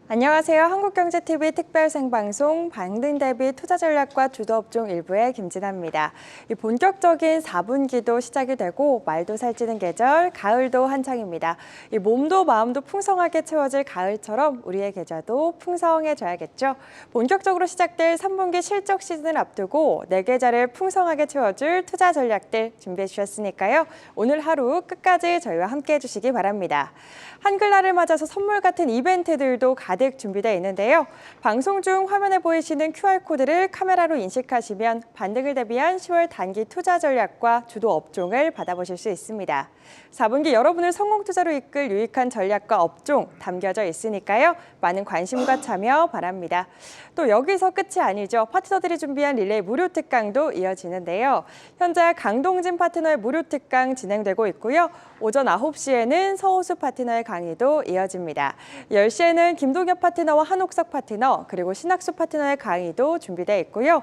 안녕하세요. 한국경제TV 특별생방송 반등 대비 투자전략과 주도업종 일부의 김진아입니다. 본격적인 4분기도 시작이 되고 말도 살찌는 계절, 가을도 한창입니다. 몸도 마음도 풍성하게 채워질 가을처럼 우리의 계좌도 풍성해져야겠죠. 본격적으로 시작될 3분기 실적 시즌을 앞두고 내 계좌를 풍성하게 채워줄 투자 전략들 준비해 주셨으니까요. 오늘 하루 끝까지 저희와 함께해 주시기 바랍니다. 한글날을 맞아서 선물 같은 이벤트들도 가득 준비되어 있는데요. 방송 중 화면에 보이시는 QR코드를 카메라로 인식하시면 반등을 대비한 10월 단기 투자 전략과 주도 업종을 받아보실 수 있습니다. 4분기 여러분을 성공 투자로 이끌 유익한 전략과 업종 담겨져 있으니까요. 많은 관심과 참여 바랍니다. 또 여기서 끝이 아니죠. 파트너들이 준비한 릴레이 무료 특강도 이어지는데요. 현재 강동진 파트너의 무료 특강 진행되고 있고요. 오전 9시에는 서호수 파트너의 강의도 이어집니다. 10시에는 김동엽 파트너와 한옥석 파트너 그리고 신학수 파트너의 강의도 준비되어 있고요.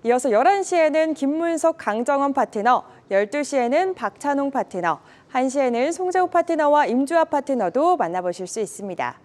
이어서 11시에는 김문석 강정원 파트너, 12시에는 박찬홍 파트너, 1시에는 송재호 파트너와 임주아 파트너도 만나보실 수 있습니다.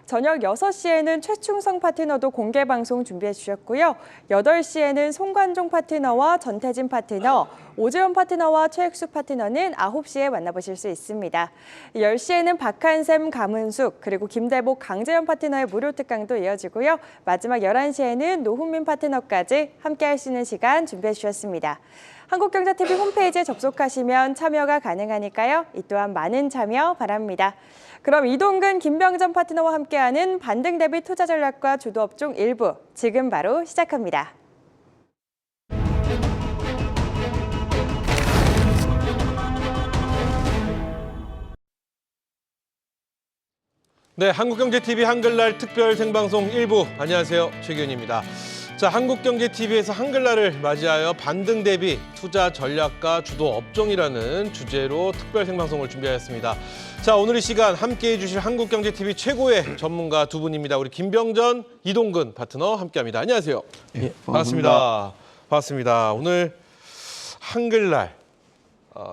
저녁 6시에는 최충성 파트너도 공개 방송 준비해 주셨고요. 8시에는 송관종 파트너와 전태진 파트너, 오재원 파트너와 최익수 파트너는 9시에 만나보실 수 있습니다. 10시에는 박한샘, 감은숙, 그리고 김대복, 강재현 파트너의 무료 특강도 이어지고요. 마지막 11시에는 노훈민 파트너까지 함께할 수 있는 시간 준비해 주셨습니다. 한국경제TV 홈페이지에 접속하시면 참여가 가능하니까요. 이 또한 많은 참여 바랍니다. 그럼 이동근, 김병전 파트너와 함께하는 반등 대비 투자 전략과 주도 업종 일부 지금 바로 시작합니다. 네, 한국경제TV 한글날 특별 생방송 1부 안녕하세요. 최기훈입니다. 자, 한국경제TV에서 한글날을 맞이하여 반등 대비 투자 전략과 주도 업종이라는 주제로 특별 생방송을 준비하였습니다. 자, 오늘 이 시간 함께해 주실 한국경제TV 최고의 전문가 두 분입니다. 우리 김병전, 이동근 파트너 함께합니다. 안녕하세요. 예, 반갑습니다. 반갑습니다. 오늘 한글날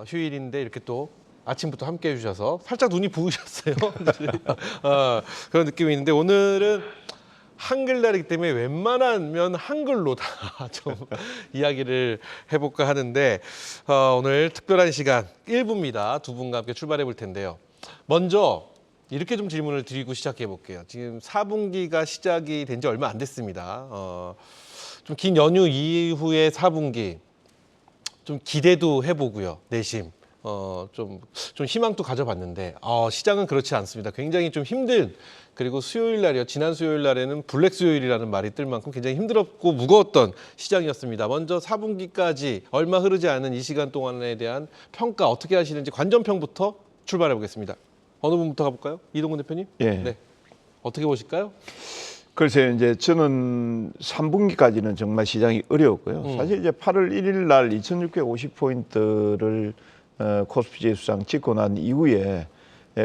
휴일인데 이렇게 또 아침부터 함께해 주셔서 살짝 눈이 부으셨어요. 그런 느낌이 있는데 오늘은 한글날이기 때문에 웬만하면 한글로 다 좀 이야기를 해볼까 하는데 오늘 특별한 시간 1부입니다. 두 분과 함께 출발해 볼 텐데요. 먼저 이렇게 좀 질문을 드리고 시작해 볼게요. 지금 4분기가 시작이 된 지 얼마 안 됐습니다. 좀 긴 연휴 이후의 4분기 좀 기대도 해보고요. 내심 좀 희망도 가져봤는데 시장은 그렇지 않습니다. 굉장히 좀 힘든, 그리고 수요일 날이요. 지난 수요일 날에는 블랙 수요일이라는 말이 뜰 만큼 굉장히 힘들었고 무거웠던 시장이었습니다. 먼저 4분기까지 얼마 흐르지 않은 이 시간 동안에 대한 평가 어떻게 하시는지 관전평부터 출발해 보겠습니다. 어느 분부터 가볼까요? 이동근 대표님? 예. 네. 어떻게 보실까요? 글쎄요, 이제 저는 3분기까지는 정말 시장이 어려웠고요. 사실 이제 8월 1일 날 2,650포인트를 코스피 지수상 찍고 난 이후에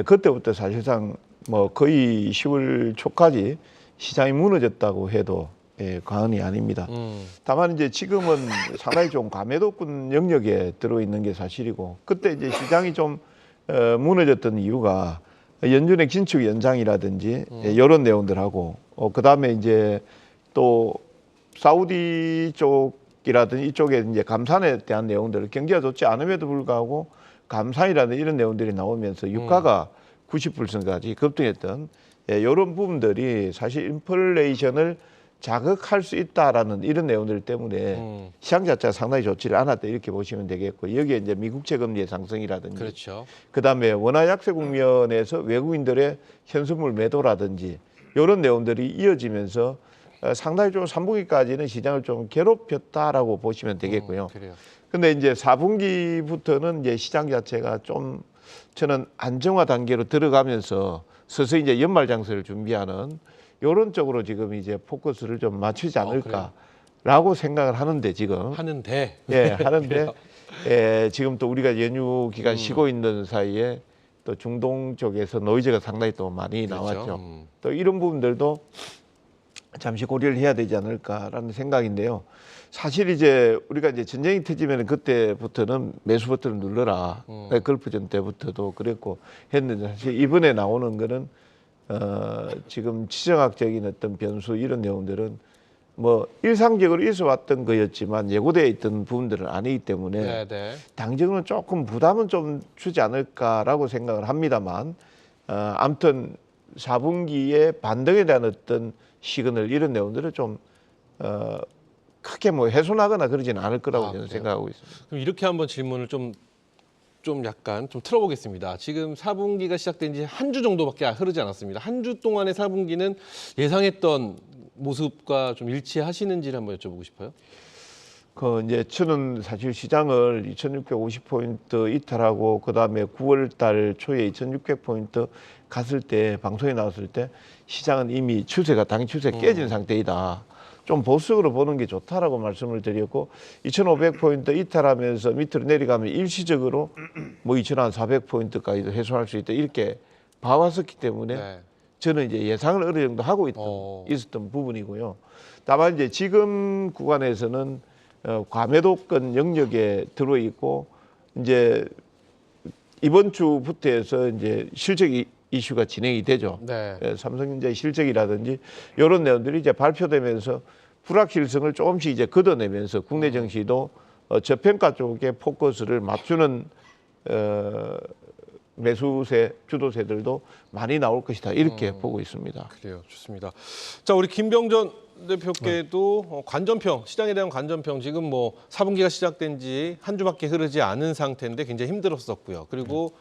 그때부터 사실상 뭐 거의 10월 초까지 시장이 무너졌다고 해도 과언이 아닙니다. 다만 이제 지금은 상당히 좀 감해도권 영역에 들어있는 게 사실이고, 그때 이제 시장이 좀 무너졌던 이유가 연준의 긴축 연장이라든지 이런 내용들하고 그다음에 이제 또 사우디 쪽이라든지 이쪽에 이제 감산에 대한 내용들, 경기가 좋지 않음에도 불구하고 감산이라는 이런 내용들이 나오면서 유가가 90%까지 급등했던 이런 부분들이 사실 인플레이션을 자극할 수 있다라는 이런 내용들 때문에 시장 자체가 상당히 좋지를 않았다 이렇게 보시면 되겠고, 여기에 이제 미국 채금리의 상승이라든지, 그렇죠. 그다음에 원화 약세 국면에서 외국인들의 현수물 매도라든지 이런 내용들이 이어지면서 상당히 좀 3분기까지는 시장을 좀 괴롭혔다라고 보시면 되겠고요. 그래요. 근데 이제 4분기부터는 이제 시장 자체가 좀 저는 안정화 단계로 들어가면서 서서히 이제 연말 장세를 준비하는 이런 쪽으로 지금 이제 포커스를 좀 맞추지 않을까라고 생각을 하는데 지금 하는데 지금 또 우리가 연휴 기간 쉬고 있는 사이에 또 중동 쪽에서 노이즈가 상당히 또 많이 나왔죠. 또 이런 부분들도 잠시 고려를 해야 되지 않을까라는 생각인데요. 사실 이제 우리가 이제 전쟁이 터지면 그때부터는 매수 버튼을 눌러라. 걸프전 때부터도 그랬고 했는데, 사실 이번에 나오는 거는 지금 지정학적인 어떤 변수 이런 내용들은 뭐 일상적으로 있어 왔던 거였지만 예고되어 있던 부분들은 아니기 때문에 네, 네. 당장은 조금 부담은 좀 주지 않을까라고 생각을 합니다만 아무튼 4분기에 반등에 대한 어떤 시그널 이런 내용들을 좀 크게 뭐 훼손하거나 그러지는 않을 거라고 저는 그래요? 생각하고 있습니다. 그럼 이렇게 한번 질문을 좀 약간 좀 틀어보겠습니다. 지금 4분기가 시작된 지 한 주 정도밖에 흐르지 않았습니다. 한 주 동안의 4분기는 예상했던 모습과 좀 일치하시는지를 한번 여쭤보고 싶어요. 이제 저는 사실 시장을 2,650포인트 이탈하고 그다음에 9월 달 초에 2,600포인트 갔을 때 방송에 나왔을 때 시장은 이미 추세가 당일 추세 깨진 상태이다. 좀 보수적으로 보는 게 좋다라고 말씀을 드렸고 2,500포인트 이탈하면서 밑으로 내려가면 일시적으로 뭐 2,400포인트까지도 해소할 수 있다 이렇게 봐왔었기 때문에 네. 저는 이제 예상을 어느 정도 하고 있었던 부분이고요. 다만 이제 지금 구간에서는 과매도권 영역에 들어 있고 이제 이번 주부터 해서 이제 실적 이슈가 진행이 되죠. 네. 삼성전자의 실적이라든지 이런 내용들이 이제 발표되면서 불확실성을 조금씩 이제 걷어내면서 국내 증시도 저평가 쪽에 포커스를 맞추는 매수세 주도세들도 많이 나올 것이다 이렇게 보고 있습니다. 그래요. 좋습니다. 자, 우리 김병전 대표께도 관전평, 시장에 대한 관전평 지금 뭐 4분기가 시작된 지 한 주밖에 흐르지 않은 상태인데 굉장히 힘들었었고요. 그리고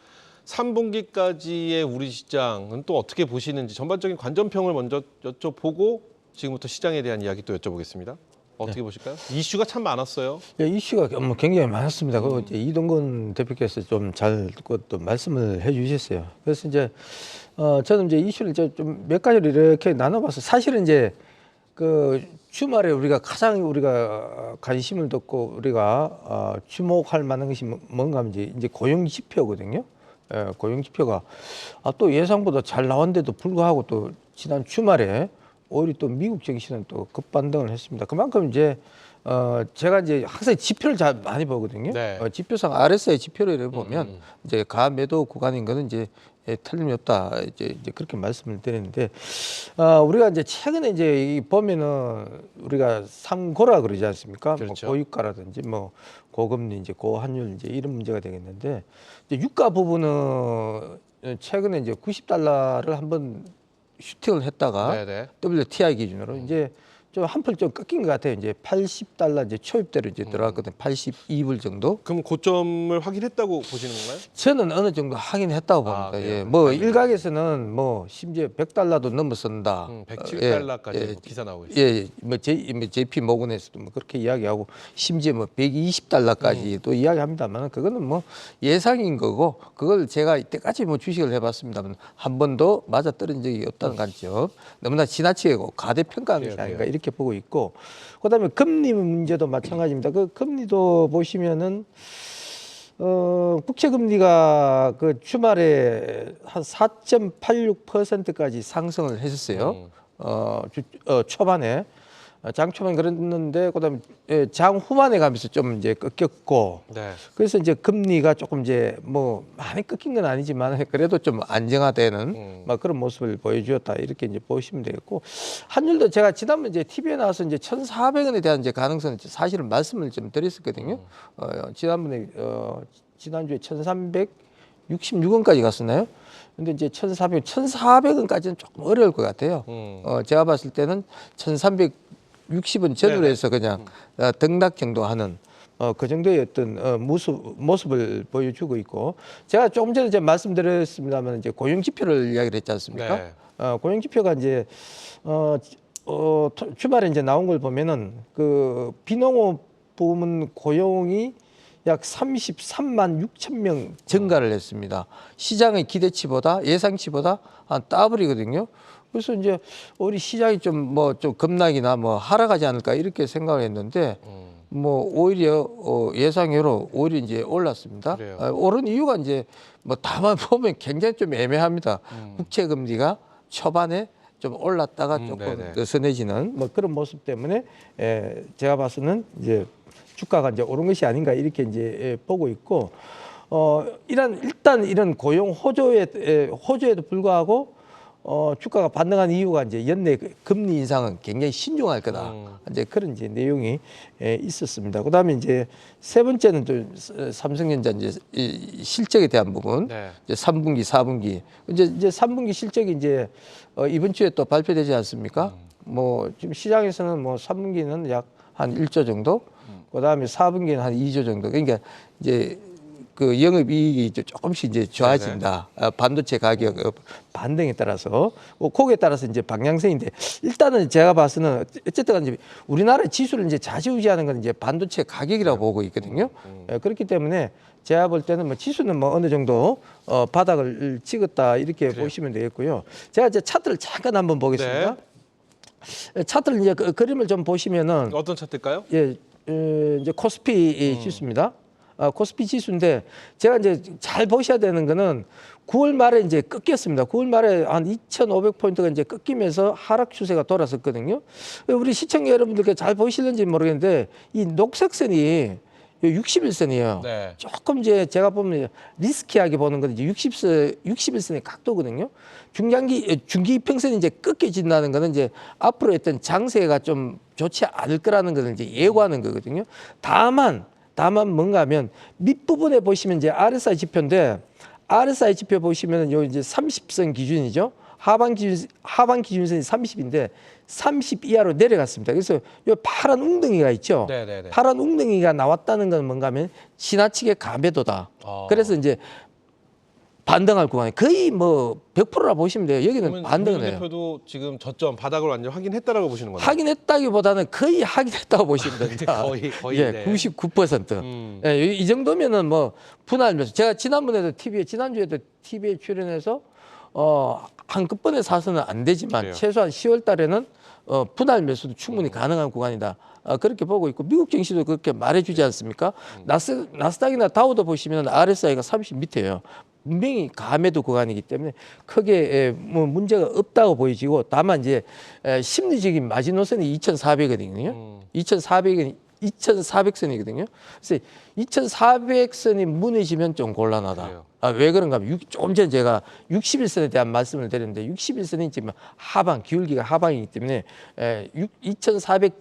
3분기까지의 우리 시장은 또 어떻게 보시는지 전반적인 관전평을 먼저 여쭤보고 지금부터 시장에 대한 이야기 또 여쭤보겠습니다. 어떻게 보실까요? 이슈가 참 많았어요. 예, 이슈가 뭐 굉장히 많았습니다. 그거 이제 이동건 대표께서 좀 잘 또 말씀을 해주셨어요. 그래서 이제 저는 이제 이슈를 좀 몇 가지를 이렇게 나눠봤어요. 사실은 이제 그 주말에 가장 우리가 관심을 뒀고 우리가 주목할 만한 것이 뭔가 하면 이제 고용 지표거든요. 예, 고용 지표가 또 예상보다 잘 나왔는데도 불구하고 또 지난 주말에 오히려 또 미국 증시는 또 급반등을 했습니다. 그만큼 이제 제가 이제 항상 지표를 잘 많이 보거든요. 네. 지표상 RSI 지표를 보면 이제 가매도 구간인 거는 이제 틀림이 없다. 이제 그렇게 말씀을 드리는데 우리가 이제 최근에 이제 보면은 우리가 삼고라 그러지 않습니까? 그렇죠. 뭐 고유가라든지 뭐 고금리 이제 고환율 이제 이런 문제가 되겠는데 이제 유가 부분은 최근에 이제 90달러를 한번 슈팅을 했다가 네네. WTI 기준으로 이제 좀 한풀 좀 꺾인 것 같아요. 이제 80달러 이제 초입대로 이제 들어갔거든요. 82불 정도. 그럼 고점을 확인했다고 보시는 건가요? 저는 어느 정도 하긴 했다고 봅니다. 그래요? 예. 뭐 일각에서는 뭐 심지어 100달러도 넘어선다. 107달러까지 기사 나오고 있어요. 예, 뭐 JP 모건에서도 뭐 그렇게 이야기하고 심지어 뭐 120달러까지 또 이야기합니다만 그거는 뭐 예상인 거고 그걸 제가 이때까지 뭐 주식을 해봤습니다만 한 번도 맞아 떨어진 적이 없다는 관점 너무나 지나치게 과대평가한 것이 아닌가 이렇게 보고 있고 그다음에 금리 문제도 마찬가지입니다. 그 금리도 보시면은 국채 금리가 그 주말에 한 4.86%까지 상승을 했었어요. 초반에 장 초반 그랬는데 그다음에 장 후반에 가면서 좀 이제 꺾였고 네. 그래서 이제 금리가 조금 이제 뭐 많이 꺾인 건 아니지만 그래도 좀 안정화되는 막 그런 모습을 보여주었다 이렇게 이제 보시면 되겠고 환율도 제가 지난번 이제 TV에 나와서 이제 1,400원에 대한 이제 가능성 사실은 말씀을 좀 드렸었거든요. 지난번에 지난주에 1,366원까지 갔었나요? 근데 이제 1,400원까지는 조금 어려울 것 같아요. 제가 봤을 때는 1,360원 전후로 해서 그냥 등락 정도 하는 그 정도의 어떤 모습을 보여주고 있고 제가 조금 전에 이제 말씀드렸습니다만 이제 고용 지표를 이야기를 했지 않습니까? 네. 고용 지표가 이제 주말에 이제 나온 걸 보면은 그 비농업 부문 고용이 약 33만 6천 명 증가를 했습니다. 시장의 기대치보다 예상치보다 한 더블이거든요. 그래서 이제 우리 시장이 좀 급락이나 뭐 하락하지 않을까 이렇게 생각을 했는데 뭐 오히려 예상외로 오히려 이제 올랐습니다. 오른 이유가 이제 뭐 다만 보면 굉장히 좀 애매합니다. 국채 금리가 초반에 좀 올랐다가 조금 느슨해지는 뭐 그런 모습 때문에 제가 봐서는 이제 주가가 이제 오른 것이 아닌가 이렇게 이제 보고 있고 일단 이런 고용 호조에도 불구하고 주가가 반등한 이유가 이제 연내 금리 인상은 굉장히 신중할 거다. 이제 그런 이제 내용이 있었습니다. 그다음에 이제 세 번째는 또 삼성전자 이제 이 실적에 대한 부분. 네. 이제 3분기, 4분기. 이제 3분기 실적이 이제 이번 주에 또 발표되지 않습니까? 뭐 지금 시장에서는 뭐 3분기는 약 한 1조 정도. 그다음에 4분기는 한 2조 정도. 그러니까 이제 그 영업이익이 이제 조금씩 이제 좋아진다. 반도체 가격 반등에 따라서 그거에 따라서 이제 방향성인데 일단은 제가 봐서는 어쨌든 이제 우리나라 지수를 이제 좌지우지하는 건 이제 반도체 가격이라고 보고 있거든요. 그렇기 때문에 제가 볼 때는 뭐 지수는 뭐 어느 정도 바닥을 찍었다 이렇게 보시면 되겠고요. 제가 이제 차트를 잠깐 한번 보겠습니다. 차트를 이제 그 그림을 좀 보시면은 어떤 차트일까요? 예, 이제 코스피 지수입니다. 코스피 지수인데 제가 이제 잘 보셔야 되는 거는 9월 말에 이제 꺾였습니다. 9월 말에 한 2,500포인트가 이제 꺾이면서 하락 추세가 돌았었거든요. 우리 시청자 여러분들께 잘 보이실는지 모르겠는데 이 녹색선이 60일선이에요. 네. 조금 이제 제가 보면 리스키하게 보는 건 이제 60일선의 각도거든요. 중기 이평선이 이제 꺾여진다는 거는 이제 앞으로 했던 장세가 좀 좋지 않을 거라는 것을 이제 예고하는 거거든요. 다만 뭔가 하면 밑부분에 보시면 이제 RSI 지표인데 RSI 지표 보시면은 요 이제 30선 기준이죠. 하방 기준선이 30인데 30 이하로 내려갔습니다. 그래서 요 파란 웅덩이가 있죠. 네네네. 파란 웅덩이가 나왔다는 건 뭔가 하면 지나치게 감해도다. 그래서 이제 반등할 구간이 거의 뭐 100%라 보시면 돼요. 여기는 반등을 김 해요. 대표도 지금 저점 바닥을 완전 확인했다라고 보시는 거네요. 확인했다기보다는 거의 확인했다고 보시면 됩니다. 거의 예, 네. 99%. 예, 이 정도면은 뭐 분할면서 제가 지난주에도 TV에 출연해서 한꺼번에 사서는 안 되지만 그래요. 최소한 10월 달에는 분할 매수도 충분히 가능한 구간이다. 그렇게 보고 있고 미국 증시도 그렇게 말해주지 않습니까? 나스닥이나 다우도 보시면 RSI가 30 밑에요. 분명히 감해도 구간이기 때문에 크게 뭐 문제가 없다고 보이지고 다만 이제 심리적인 마지노선이 2,400이거든요. 2,400선이거든요. 그래서 2,400선이 무너지면 좀 곤란하다. 그래요. 왜 그런가 하면 조금 전에 제가 61선에 대한 말씀을 드렸는데 61선이 지금 기울기가 하방이기 때문에 2,400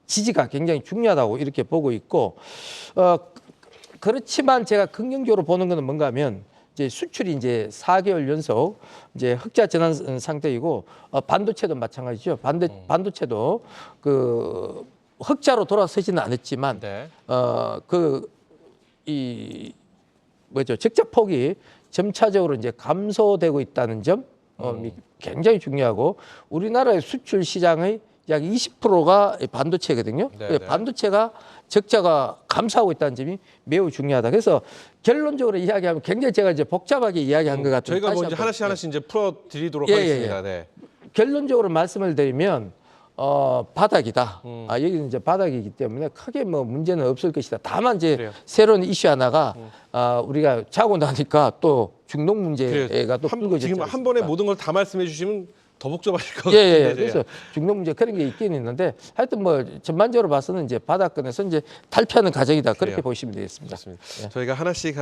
지지가 굉장히 중요하다고 이렇게 보고 있고 그렇지만 제가 긍정적으로 보는 것은 뭔가 하면 이제 수출이 이제 4개월 연속 이제 흑자 전환 상태이고 반도체도 마찬가지죠. 반도체도 그 흑자로 돌아서지는 않았지만 네. 적자 폭이 점차적으로 이제 감소되고 있다는 점 굉장히 중요하고 우리나라의 수출 시장의 약 20%가 반도체거든요. 네, 네. 반도체가 적자가 감소하고 있다는 점이 매우 중요하다. 그래서 결론적으로 이야기하면 굉장히 제가 이제 복잡하게 이야기한 것 같은데 저희가 뭐 다시 이제 한번, 하나씩 이제 풀어드리도록 예, 하겠습니다. 네. 결론적으로 말씀을 드리면 바닥이다. 여기는 이제 바닥이기 때문에 크게 뭐 문제는 없을 것이다. 다만 이제 그래요. 새로운 이슈 하나가 우리가 자고 나니까 또 중동 문제가 또 불거졌죠. 지금 한 번에 모든 걸 다 말씀해 주시면 더 복잡하실 것 예, 같은데. 그래서 중동 문제 그런 게 있긴 있는데 하여튼 뭐 전반적으로 봐서는 이제 바닥권에서 이제 탈피하는 과정이다. 그렇게 그래요. 보시면 되겠습니다. 맞습니다. 저희가 하나씩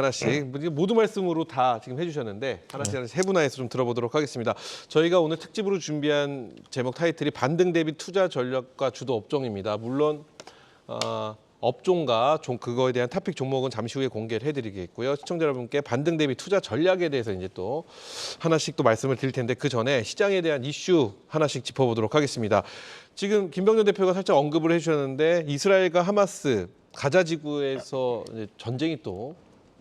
모두 말씀으로 다 지금 해주셨는데 하나씩 세분화해서 좀 들어보도록 하겠습니다. 저희가 오늘 특집으로 준비한 제목 타이틀이 반등 대비 투자 전략과 주도 업종입니다. 물론 업종과 그거에 대한 토픽 종목은 잠시 후에 공개를 해드리겠고요. 시청자 여러분께 반등 대비 투자 전략에 대해서 이제 또 하나씩 또 말씀을 드릴 텐데 그 전에 시장에 대한 이슈 하나씩 짚어보도록 하겠습니다. 지금 김병준 대표가 살짝 언급을 해주셨는데 이스라엘과 하마스 가자 지구에서 이제 전쟁이 또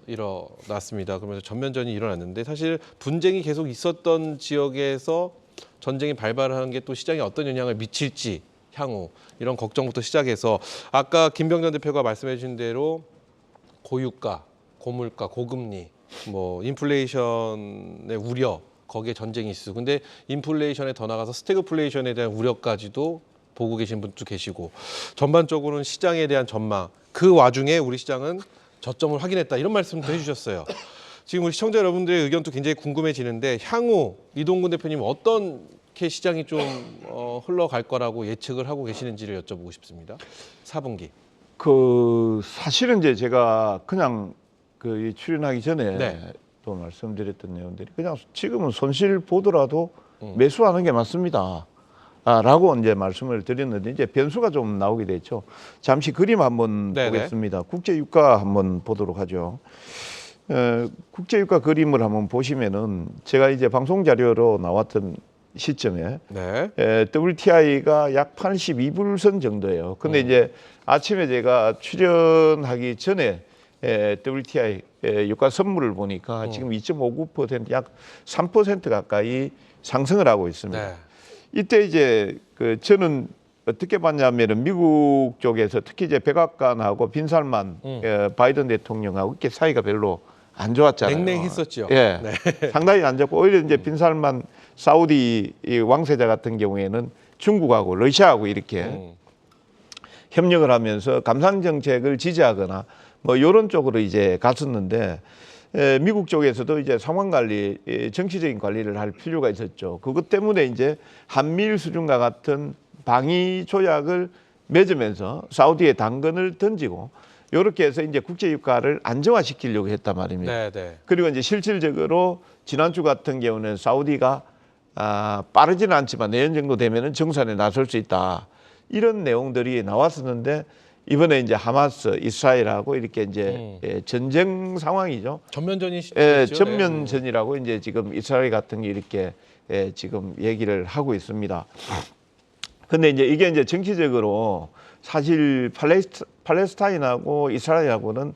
일어났습니다. 그러면서 전면전이 일어났는데 사실 분쟁이 계속 있었던 지역에서 전쟁이 발발하는 게 또 시장에 어떤 영향을 미칠지 향후 이런 걱정부터 시작해서 아까 김병전 대표가 말씀해 주신 대로 고유가, 고물가, 고금리, 뭐 인플레이션의 우려, 거기에 전쟁이 있고 근데 인플레이션에 더 나가서 스태그플레이션에 대한 우려까지도 보고 계신 분도 계시고 전반적으로는 시장에 대한 전망 그 와중에 우리 시장은 저점을 확인했다 이런 말씀도 해주셨어요. 지금 우리 시청자 여러분들의 의견도 굉장히 궁금해지는데 향후 이동근 대표님 어떻게 시장이 좀 흘러갈 거라고 예측을 하고 계시는지를 여쭤보고 싶습니다. 4분기. 사실은 이제 제가 그냥 이 출연하기 전에 네. 또 말씀드렸던 내용들이 그냥 지금은 손실 보더라도 매수하는 게 맞습니다. 라고 이제 말씀을 드렸는데 이제 변수가 좀 나오게 됐죠. 잠시 그림 한번 네네. 보겠습니다. 국제 유가 한번 보도록 하죠. 국제 유가 그림을 한번 보시면은 제가 이제 방송 자료로 나왔던 시점에 네. WTI가 약 82불선 정도예요. 근데 이제 아침에 제가 출연하기 전에 WTI 유가 선물을 보니까 지금 2.59%약 3% 가까이 상승을 하고 있습니다. 네. 이때 이제 저는 어떻게 봤냐면은 미국 쪽에서 특히 이제 백악관하고 빈살만 바이든 대통령하고 이렇게 사이가 별로 안 좋았잖아요. 냉랭했었죠. 예, 네. 상당히 안 좋고 오히려 이제 빈살만 사우디 이 왕세자 같은 경우에는 중국하고 러시아하고 이렇게 협력을 하면서 감산 정책을 지지하거나 뭐 이런 쪽으로 이제 갔었는데 미국 쪽에서도 이제 상황 관리, 정치적인 관리를 할 필요가 있었죠. 그것 때문에 이제 한미일 수준과 같은 방위 조약을 맺으면서 사우디에 당근을 던지고 이렇게 해서 이제 국제 유가를 안정화시키려고 했단 말입니다. 네, 네. 그리고 이제 실질적으로 지난주 같은 경우는 사우디가 빠르지는 않지만 내년 정도 되면은 정산에 나설 수 있다. 이런 내용들이 나왔었는데 이번에 이제 하마스, 이스라엘하고 이렇게 이제 전쟁 상황이죠. 전면전이시죠. 전면전이라고 이제 지금 이스라엘 같은 게 이렇게 지금 얘기를 하고 있습니다. 근데 이제 이게 이제 정치적으로 사실 팔레스타인하고 이스라엘하고는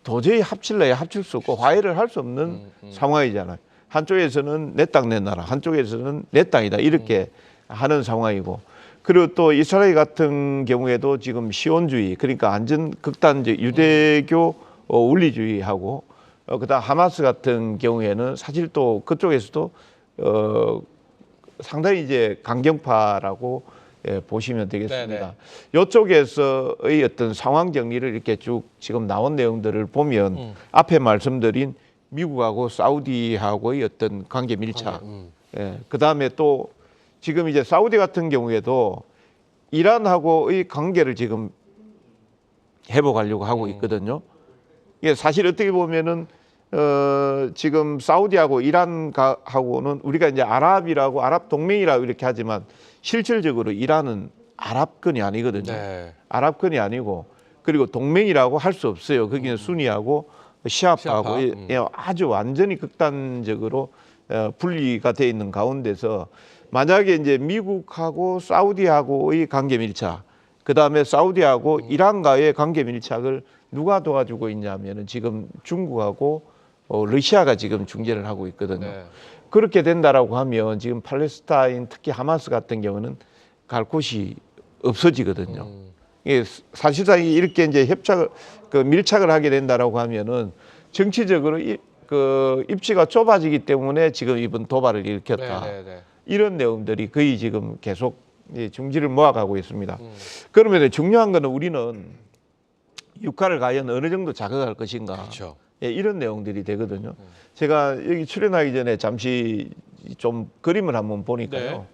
도저히 합칠래야 합칠 수 없고 화해를 할 수 없는 상황이잖아요. 한쪽에서는 내 땅 내 나라, 한쪽에서는 내 땅이다 이렇게 하는 상황이고, 그리고 또 이스라엘 같은 경우에도 지금 시온주의, 그러니까 완전 극단적 유대교 원리주의하고 그다음 하마스 같은 경우에는 사실 또 그쪽에서도 상당히 이제 강경파라고 보시면 되겠습니다. 이쪽에서의 어떤 상황 정리를 이렇게 쭉 지금 나온 내용들을 보면 앞에 말씀드린 미국하고 사우디하고의 어떤 관계 밀착, 그다음에 또 지금 이제 사우디 같은 경우에도 이란하고의 관계를 지금 회복하려고 하고 있거든요. 이게 사실 어떻게 보면은 지금 사우디하고 이란하고는 우리가 이제 아랍이라고 아랍 동맹이라고 이렇게 하지만 실질적으로 이란은 아랍권이 아니거든요. 네. 아랍권이 아니고 그리고 동맹이라고 할 수 없어요. 거기는 순위하고 시아파하고 아주 완전히 극단적으로 분리가 돼 있는 가운데서 만약에 이제 미국하고 사우디하고의 관계 밀착, 그 다음에 사우디하고 이란과의 관계 밀착을 누가 도와주고 있냐면은 지금 중국하고 러시아가 지금 중재를 하고 있거든요. 네. 그렇게 된다라고 하면 지금 팔레스타인 특히 하마스 같은 경우는 갈 곳이 없어지거든요. 이게 사실상 이렇게 이제 밀착을 하게 된다라고 하면은 정치적으로 입지가 좁아지기 때문에 지금 이번 도발을 일으켰다. 네. 이런 내용들이 거의 지금 계속 중지를 모아가고 있습니다. 그러면 중요한 거는 우리는 유가를 과연 어느 정도 자극할 것인가. 그렇죠. 이런 내용들이 되거든요. 제가 여기 출연하기 전에 잠시 좀 그림을 한번 보니까요.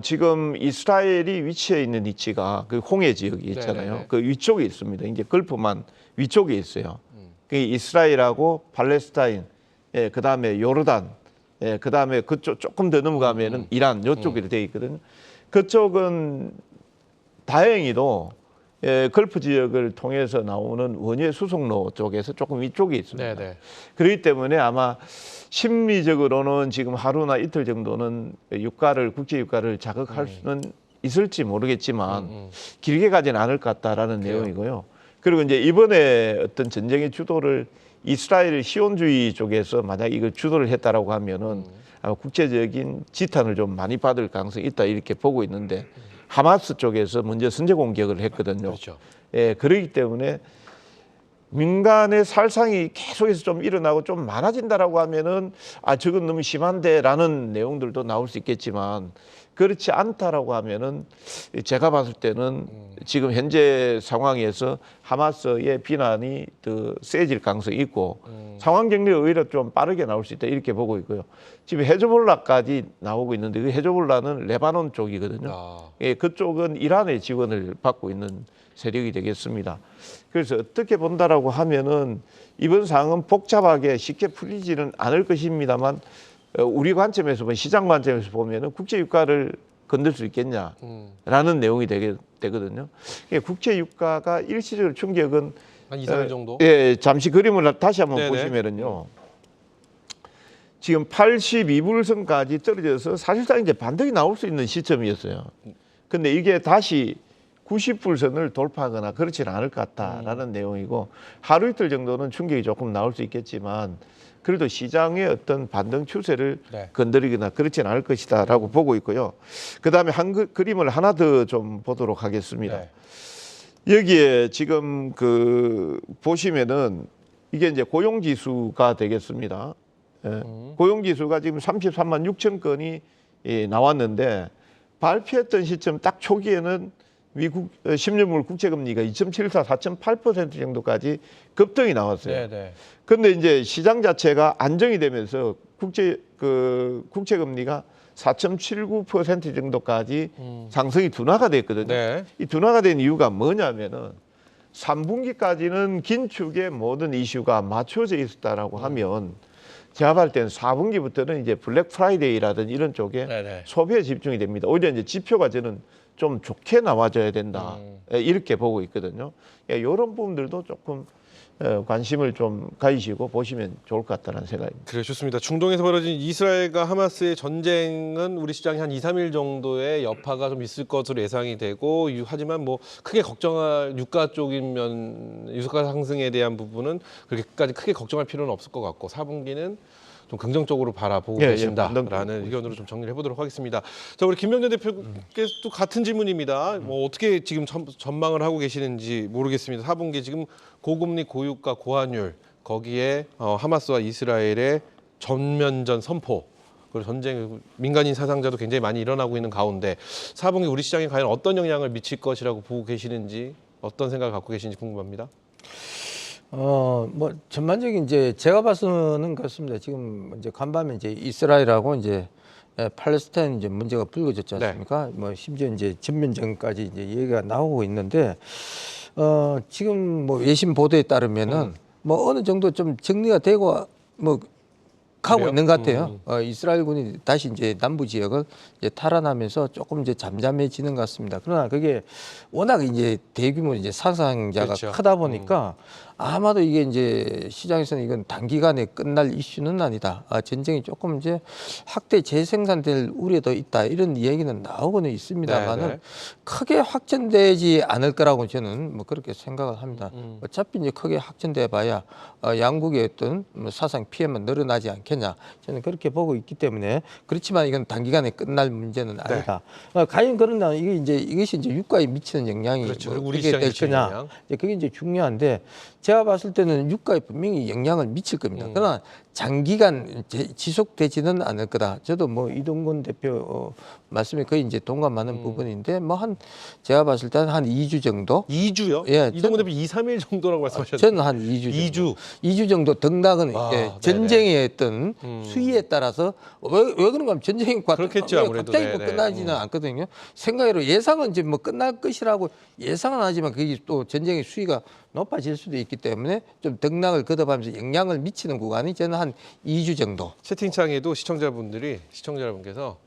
지금 이스라엘이 위치해 있는 위치가 그 홍해 지역이 있잖아요. 네네네. 그 위쪽에 있습니다. 이제 걸프만 위쪽에 있어요. 그 이스라엘하고 팔레스타인, 그 다음에 요르단, 그 다음에 그쪽 조금 더 넘어가면은 이란 이쪽에 돼 있거든요. 그쪽은 다행히도 걸프 지역을 통해서 나오는 원예 수송로 쪽에서 조금 위쪽에 있습니다. 네네. 그렇기 때문에 아마 심리적으로는 지금 하루나 이틀 정도는 국제 유가를 자극할 수는 있을지 모르겠지만 길게 가지는 않을 것 같다라는 내용이고요. 그리고 이제 이번에 어떤 전쟁의 주도를 이스라엘 시온주의 쪽에서 만약 이걸 주도를 했다라고 하면은 아마 국제적인 지탄을 좀 많이 받을 가능성이 있다 이렇게 보고 있는데 하마스 쪽에서 먼저 선제 공격을 했거든요. 그렇죠. 그렇기 때문에 민간의 살상이 계속해서 좀 일어나고 좀 많아진다라고 하면은 저건 너무 심한데라는 내용들도 나올 수 있겠지만 그렇지 않다라고 하면은 제가 봤을 때는 지금 현재 상황에서 하마스의 비난이 더 세질 가능성이 있고 상황 정리가 오히려 좀 빠르게 나올 수 있다 이렇게 보고 있고요. 지금 헤즈볼라까지 나오고 있는데 그 헤즈볼라는 레바논 쪽이거든요. 아. 예, 그쪽은 이란의 지원을 받고 있는 세력이 되겠습니다. 그래서 어떻게 본다라고 하면은 이번 상황은 복잡하게 쉽게 풀리지는 않을 것입니다만 우리 관점에서 보면 시장 관점에서 보면은 국제 유가를 건들 수 있겠냐라는 내용이 되거든요. 국제 유가가 일시적으로 충격은 한 2, 3일 정도? 예, 잠시 그림을 다시 한번 네네. 보시면은요. 지금 82불선까지 떨어져서 사실상 이제 반등이 나올 수 있는 시점이었어요. 근데 이게 다시 90불선을 돌파하거나 그렇지는 않을 것 같다라는 내용이고 하루 이틀 정도는 충격이 조금 나올 수 있겠지만 그래도 시장의 어떤 반등 추세를 네. 건드리거나 그렇지는 않을 것이다라고 보고 있고요. 그다음에 한 그림을 하나 더 좀 보도록 하겠습니다. 네. 여기에 지금 그 보시면은 이게 이제 고용 지수가 되겠습니다. 예. 고용 지수가 지금 33만 6천 건이 나왔는데 발표했던 시점 딱 초기에는 미국 10년물 국채금리가 2.74, 4.8% 정도까지 급등이 나왔어요. 네, 네. 근데 이제 시장 자체가 안정이 되면서 국채금리가 4.79% 정도까지 상승이 둔화가 됐거든요. 네. 이 둔화가 된 이유가 뭐냐면은 3분기까지는 긴축의 모든 이슈가 맞춰져 있었다라고 하면 제가 볼 때는 4분기부터는 이제 블랙 프라이데이라든지 이런 쪽에 네네. 소비에 집중이 됩니다. 오히려 이제 지표가 저는 좀 좋게 나와줘야 된다. 이렇게 보고 있거든요. 이런 부분들도 조금 관심을 좀 가지시고 보시면 좋을 것 같다는 생각입니다. 그래 좋습니다. 중동에서 벌어진 이스라엘과 하마스의 전쟁은 우리 시장이 한 2, 3일 정도의 여파가 좀 있을 것으로 예상이 되고 하지만 뭐 크게 걱정할 유가 쪽인 유가 상승에 대한 부분은 그렇게까지 크게 걱정할 필요는 없을 것 같고 4분기는 좀 긍정적으로 바라보고 예, 계신다라는 의견으로 좀 정리를 해보도록 하겠습니다. 자, 우리 김병준 대표께서도 같은 질문입니다. 뭐 어떻게 지금 전망을 하고 계시는지 모르겠습니다. 4분기 지금 고금리, 고유가, 고환율 거기에 하마스와 이스라엘의 전면전 선포 그리고 전쟁 민간인 사상자도 굉장히 많이 일어나고 있는 가운데 4분기 우리 시장에 과연 어떤 영향을 미칠 것이라고 보고 계시는지 어떤 생각을 갖고 계신지 궁금합니다. 뭐 전반적인 이제 제가 봐서는 그렇습니다. 지금 이제 간밤에 이제 이스라엘하고 이제 팔레스타인 이제 문제가 불거졌지 않습니까? 뭐 심지어 이제 전면전까지 이제 얘기가 나오고 있는데 지금 뭐 외신 보도에 따르면은 뭐 어느 정도 좀 정리가 되고 뭐 가고 그래요? 있는 것 같아요. 이스라엘군이 다시 이제 남부 지역을 이제 탈환하면서 조금 이제 잠잠해지는 것 같습니다. 그러나 그게 워낙 이제 대규모 이제 사상자가 그렇죠. 크다 보니까 아마도 이게 이제 시장에서는 이건 단기간에 끝날 이슈는 아니다. 전쟁이 조금 이제 확대 재생산될 우려도 있다. 이런 얘기는 나오고는 있습니다만은 네. 크게 확전되지 않을 거라고 저는 뭐 그렇게 생각을 합니다. 어차피 이제 크게 확전돼 봐야 양국의 어떤 뭐 사상 피해만 늘어나지 않겠냐. 저는 그렇게 보고 있기 때문에 그렇지만 이건 단기간에 끝날 문제는 아니다. 과연 그러나 이것이 이제 유가에 미치는 영향이 그렇죠. 뭐 우리 어떻게 시장에 될 미치는 거냐. 영향. 그게 이제 중요한데 제가 봤을 때는 유가에 분명히 영향을 미칠 겁니다. 그러나 장기간 지속되지는 않을 거다. 저도 뭐 이동건 대표 말씀에 거의 이제 동감하는 부분인데 뭐 제가 봤을 때는 한 2주 정도. 2주요? 예, 이동근 대표 2, 3일 정도라고 말씀하셨는데 저는 한 2주 정도. 2주 정도 등락은 네네. 전쟁의 어떤 수위에 따라서 왜 그런가 하면 전쟁이 그렇겠죠, 아무래도. 갑자기 뭐 네네. 끝나지는 않거든요. 생각으로 예상은 이제 뭐 끝날 것이라고 예상은 하지만 그게 또 전쟁의 수위가 높아질 수도 있기 때문에 좀 등락을 거듭하면서 영향을 미치는 구간이 저는 한 2주 정도. 채팅창에도 시청자 여러분께서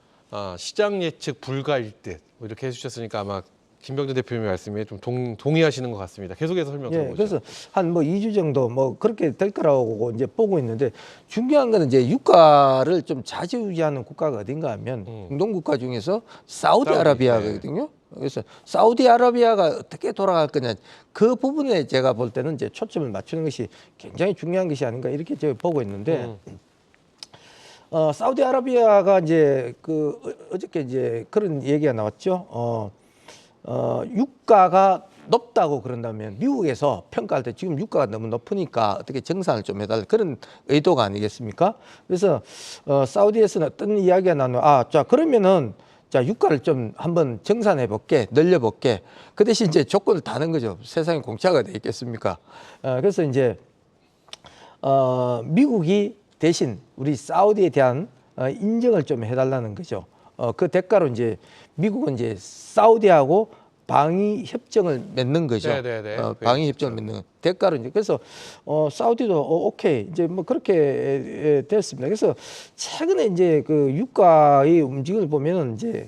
시장 예측 불가일 듯 뭐 이렇게 해주셨으니까 아마 김병준 대표님의 말씀에 좀 동의하시는 것 같습니다. 계속해서 설명 들어보죠. 그래서 한 뭐 2주 정도 뭐 그렇게 될 거라고 이제 보고 있는데 중요한 거는 이제 유가를 좀 좌지우지하는 국가가 어딘가 하면 중동 국가 중에서 사우디아라비아거든요. 그래서 사우디아라비아가 어떻게 돌아갈 거냐 그 부분에 제가 볼 때는 이제 초점을 맞추는 것이 굉장히 중요한 것이 아닌가 이렇게 제가 보고 있는데 사우디아라비아가 이제 어저께 이제 그런 얘기가 나왔죠. 유가가 높다고 그런다면 미국에서 평가할 때 지금 유가가 너무 높으니까 어떻게 정산을 좀 해달라 그런 의도가 아니겠습니까? 그래서 사우디에서는 어떤 이야기가 나누 자 그러면은 자, 유가를 좀 한번 정산해 볼게, 늘려 볼게. 그 대신 이제 조건을 다는 거죠. 세상에 공짜가 돼 있겠습니까? 그래서 이제 미국이 대신 우리 사우디에 대한 인정을 좀 해달라는 거죠. 그 대가로 이제 미국은 이제 사우디하고 방위 협정을 맺는 거죠. 네네네. 방위 협정을 맺는 거. 대가로 이제 그래서 사우디도 오케이 이제 뭐 그렇게 됐습니다. 그래서 최근에 이제 그 유가의 움직임을 보면은 이제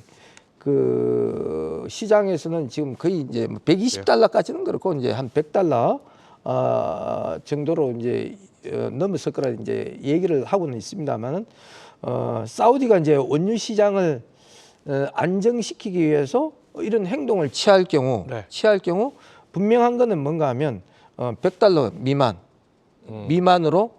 그 시장에서는 지금 거의 이제 120달러까지는 그렇고 이제 한 100달러 정도로 이제 넘었을 거라 이제 얘기를 하고는 있습니다만은 사우디가 이제 원유 시장을 안정시키기 위해서 이런 행동을 취할 경우 분명한 거는 뭔가 하면 100달러 미만으로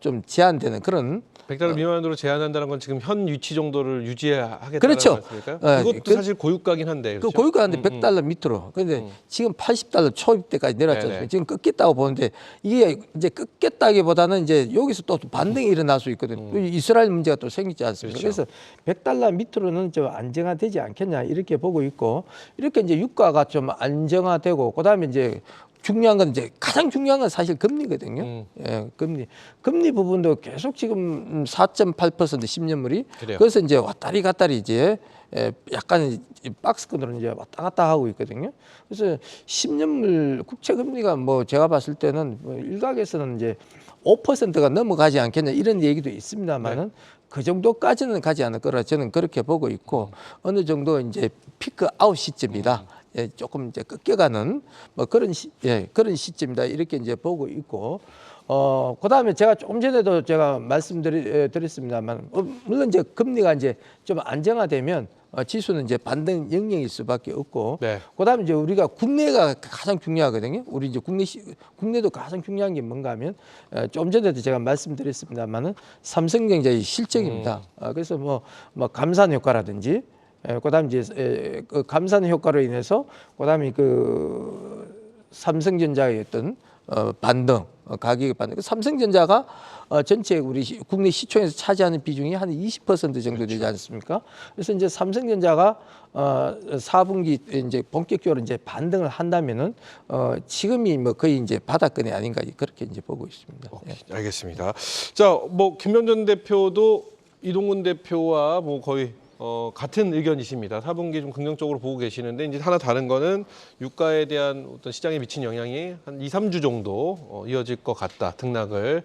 좀 제한되는 그런 100달러 미만으로 제한한다는 건 지금 현 위치 정도를 유지하겠다는 그렇죠. 말씀일까요? 네, 그것도 사실 고유가긴 한데. 그 그렇죠? 고유가인데 100달러 밑으로. 그런데 지금 80달러 초입대까지 내려왔지 않습니까? 네네. 지금 끊겠다고 보는데 이게 이제 끊겠다기보다는 이제 여기서 또 반등이 일어날 수 있거든요. 또 이스라엘 문제가 또 생기지 않습니까? 그렇죠. 그래서 100달러 밑으로는 좀 안정화되지 않겠냐 이렇게 보고 있고 이렇게 이제 유가가 좀 안정화되고 그다음에 이제 중요한 건 이제 가장 중요한 건 사실 금리거든요. 예, 금리 부분도 계속 지금 4.8% 10년물이 그래요. 그래서 이제 왔다리 갔다리 이제 약간 박스권으로 이제 왔다 갔다 하고 있거든요. 그래서 10년물 국채 금리가 뭐 제가 봤을 때는 뭐 일각에서는 이제 5%가 넘어가지 않겠냐 이런 얘기도 있습니다만은 그 정도까지는 가지 않을 거라 저는 그렇게 보고 있고 어느 정도 이제 피크 아웃 시점이다. 예, 조금 이제 꺾여가는 뭐 그런 그런 시점이다 이렇게 이제 보고 있고 그다음에 제가 조금 전에도 제가 말씀드렸습니다만 물론 이제 금리가 이제 좀 안정화되면 지수는 이제 반등 영역일 수밖에 없고 네. 그다음에 이제 우리가 국내가 가장 중요하거든요. 우리 이제 국내도 가장 중요한 게 뭔가 하면 좀 전에도 제가 말씀드렸습니다만은 삼성전자의 실적입니다. 그래서 뭐 감산 효과라든지 그다음 이제 그 감산 효과로 인해서 그다음에 그 삼성전자의 어떤 반등 가격의 반등. 그 삼성전자가 전체 우리 국내 시총에서 차지하는 비중이 한 20% 정도 되지 않습니까? 그래서 이제 삼성전자가 4분기 이제 본격적으로 이제 반등을 한다면은 지금이 뭐 거의 이제 바닥권이 아닌가 그렇게 이제 보고 있습니다. 예. 알겠습니다. 자, 뭐 김명전 대표도 이동근 대표와 뭐 거의 같은 의견이십니다. 4분기 좀 긍정적으로 보고 계시는데 이제 하나 다른 거는 유가에 대한 어떤 시장에 미친 영향이 한 2, 3주 정도 이어질 것 같다. 등락을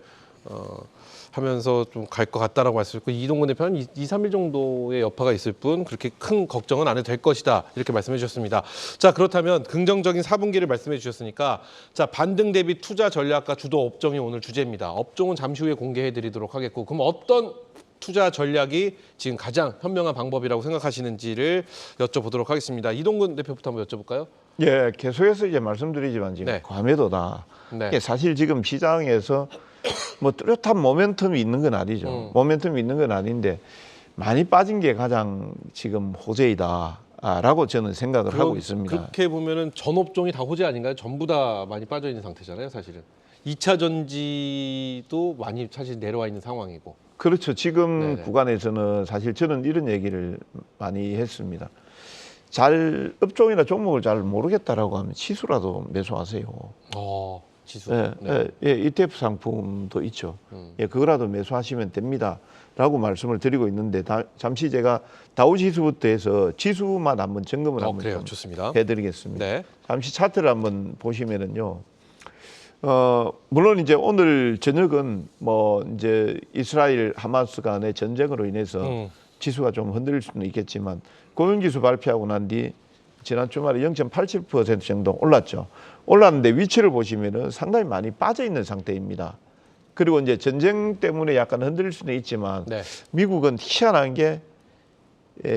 하면서 좀 갈 것 같다라고 말씀하셨고 이동근 대표는 2, 3일 정도의 여파가 있을 뿐 그렇게 큰 걱정은 안 해도 될 것이다. 이렇게 말씀해 주셨습니다. 자, 그렇다면 긍정적인 4분기를 말씀해 주셨으니까 자, 반등 대비 투자 전략과 주도 업종이 오늘 주제입니다. 업종은 잠시 후에 공개해 드리도록 하겠고 그럼 어떤 투자 전략이 지금 가장 현명한 방법이라고 생각하시는지를 여쭤보도록 하겠습니다. 이동근 대표부터 한번 여쭤볼까요? 예, 계속해서 이제 말씀드리지만 지금 네. 과매도다. 네. 이게 사실 지금 시장에서 뭐 뚜렷한 모멘텀이 있는 건 아니죠. 모멘텀이 있는 건 아닌데 많이 빠진 게 가장 지금 호재이다라고 저는 생각을 하고 있습니다. 그렇게 보면은 전 업종이 다 호재 아닌가요? 전부 다 많이 빠져 있는 상태잖아요, 사실은. 2차 전지도 많이 사실 내려와 있는 상황이고. 그렇죠. 지금 네네. 구간에서는 사실 저는 이런 얘기를 많이 했습니다. 업종이나 종목을 잘 모르겠다라고 하면 지수라도 매수하세요. 지수. 예, 네. 예, ETF 상품도 있죠. 예, 그거라도 매수하시면 됩니다라고 말씀을 드리고 있는데 잠시 제가 다우 지수부터 해서 지수만 한번 점검을 한번 그래요. 좀 좋습니다. 해드리겠습니다. 네. 잠시 차트를 한번 보시면은요. 물론 이제 오늘 저녁은 뭐 이제 이스라엘 하마스 간의 전쟁으로 인해서 지수가 좀 흔들릴 수는 있겠지만 고용지수 발표하고 난 뒤 지난 주말에 0.87% 정도 올랐죠. 올랐는데 위치를 보시면은 상당히 많이 빠져 있는 상태입니다. 그리고 이제 전쟁 때문에 약간 흔들릴 수는 있지만 네. 미국은 희한한 게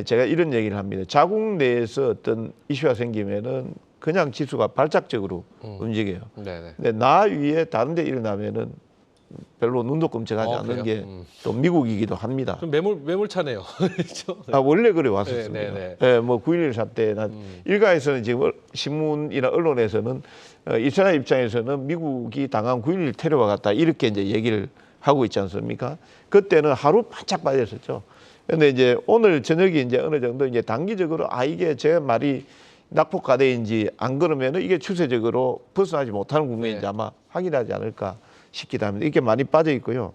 제가 이런 얘기를 합니다. 자국 내에서 어떤 이슈가 생기면은 그냥 지수가 발작적으로 움직여요. 네네. 근데 나 위에 다른 데 일어나면은 별로 눈도 끔찍하지 않는 그래요? 게 또 미국이기도 합니다. 좀 매몰차네요. 그렇죠? 원래 그래 왔었습니다. 네. 예, 뭐 9.11 사태나 일가에서는 지금 신문이나 언론에서는 이스라엘 입장에서는 미국이 당한 9.11 테러와 같다 이렇게 이제 얘기를 하고 있지 않습니까? 그때는 하루 반짝 빠졌었죠. 근데 이제 오늘 저녁에 이제 어느 정도 이제 단기적으로 이게 제 말이 낙폭과대인지 안 그러면은 이게 추세적으로 벗어나지 못하는 국면인지 네. 아마 확인하지 않을까 싶기도 합니다. 이렇게 많이 빠져 있고요.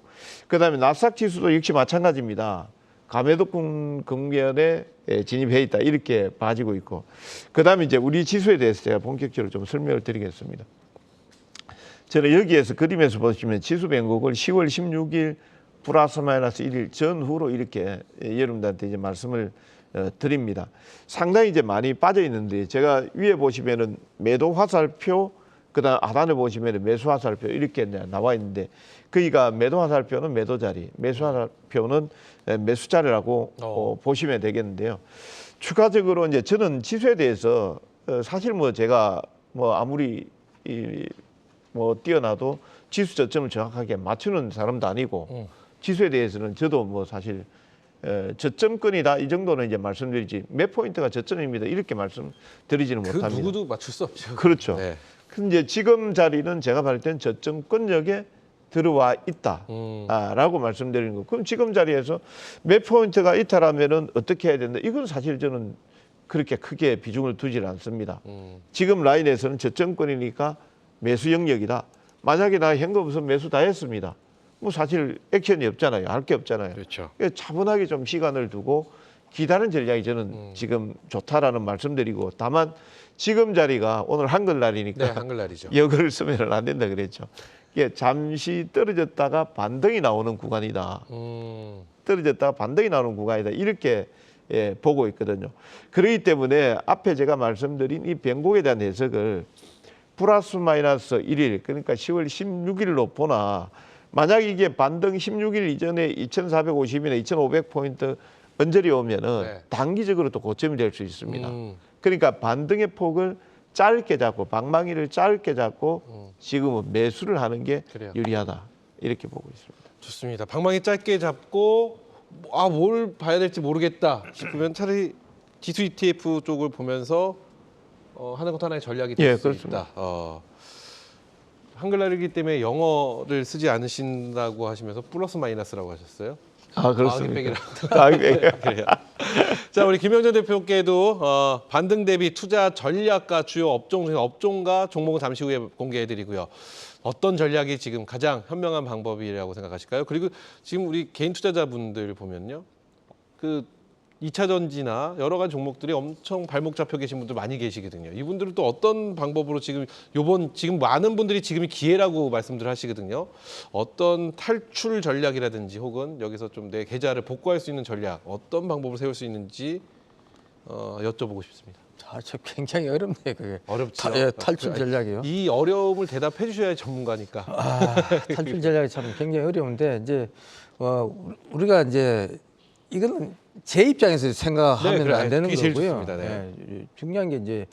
그다음에 나스닥 지수도 역시 마찬가지입니다. 감해도권 국면에 진입해 있다 이렇게 봐지고 있고, 그다음에 이제 우리 지수에 대해서 제가 본격적으로 좀 설명을 드리겠습니다. 저는 여기에서 그림에서 보시면 지수 변곡을 10월 16일 플러스 마이너스 1일 전후로 이렇게 여러분들한테 이제 말씀을 드립니다. 상당히 이제 많이 빠져 있는데, 제가 위에 보시면은 매도 화살표, 그다음 하단에 보시면은 매수 화살표 이렇게 나와 있는데, 거기가 매도 화살표는 매도 자리, 매수 화살표는 매수 자리라고 보시면 되겠는데요. 추가적으로 이제 저는 지수에 대해서 사실 뭐 제가 뭐 아무리 뭐 뛰어나도 지수 저점을 정확하게 맞추는 사람도 아니고, 지수에 대해서는 저도 뭐 사실 저점권이다 이 정도는 이제 말씀드리지 몇 포인트가 저점입니다 이렇게 말씀드리지는 못합니다. 누구도 맞출 수 없죠. 그렇죠. 네. 근데 지금 자리는 제가 봤을 땐 저점권역에 들어와 있다라고 말씀드리는 거. 그럼 지금 자리에서 몇 포인트가 이탈하면은 어떻게 해야 된다? 이건 사실 저는 그렇게 크게 비중을 두질 않습니다. 지금 라인에서는 저점권이니까 매수 영역이다. 만약에 나 현금 없으면 매수 다 했습니다. 뭐 사실 액션이 없잖아요. 할 게 없잖아요. 그렇죠. 차분하게 좀 시간을 두고 기다리는 전략이 저는 지금 좋다라는 말씀드리고, 다만 지금 자리가 오늘 한글날이니까 네, 한글날이죠. 역을 쓰면 안 된다 그랬죠. 이게 잠시 떨어졌다가 반등이 나오는 구간이다. 떨어졌다가 반등이 나오는 구간이다. 이렇게 보고 있거든요. 그렇기 때문에 앞에 제가 말씀드린 이 변곡에 대한 해석을 플러스 마이너스 1일, 그러니까 10월 16일로 보나, 만약 이게 반등 16일 이전에 2,450이나 2,500포인트 언저리 오면은 네. 단기적으로 또 고점이 될 수 있습니다. 그러니까 반등의 폭을 짧게 잡고, 방망이를 짧게 잡고 지금은 매수를 하는 게 그래요. 유리하다 이렇게 보고 있습니다. 좋습니다. 방망이 짧게 잡고 뭘 봐야 될지 모르겠다 싶으면 차라리 지수 ETF 쪽을 보면서 하는 것도 하나의 전략이 될 수 그렇습니다. 있다. 한글날이기 때문에 영어를 쓰지 않으신다고 하시면서 플러스 마이너스라고 하셨어요? 그렇습니다. 그래요. 자, 우리 김영전 대표께도 반등 대비 투자 전략과 주요 업종과 종목은 잠시 후에 공개해드리고요. 어떤 전략이 지금 가장 현명한 방법이라고 생각하실까요? 그리고 지금 우리 개인 투자자분들 보면요, 그 2차 전지나 여러 가지 종목들이 엄청 발목 잡혀 계신 분들 많이 계시거든요. 이분들은 또 어떤 방법으로 지금 많은 분들이 지금이 기회라고 말씀들 하시거든요. 어떤 탈출 전략이라든지 혹은 여기서 좀 내 계좌를 복구할 수 있는 전략, 어떤 방법을 세울 수 있는지 여쭤보고 싶습니다. 저 굉장히 어렵네요, 그게. 어렵죠. 탈출 전략이요. 이 어려움을 대답해 주셔야 전문가니까. 탈출 전략이 참 굉장히 어려운데, 이제 우리가 이제 이거는 제 입장에서 생각하면 그래, 안 되는 그게 제일 거고요. 좋습니다. 네. 중요한 게 이제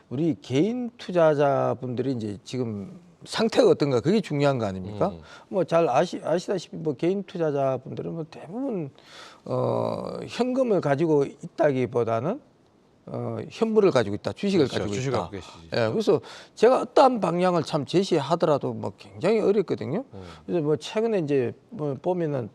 우리 개인 투자자분들이 이제 지금 상태가 어떤가, 그게 중요한 거 아닙니까? 뭐 잘 아시다시피 뭐 개인 투자자분들은 뭐 대부분 현금을 가지고 있다기보다는 현물을 가지고 있다, 주식을 그렇죠. 가지고 주식을 있다. 갖고 계시지. 그래서 제가 어떠한 방향을 참 제시하더라도 뭐 굉장히 어렵거든요. 그래서 뭐 최근에 이제 뭐 보면은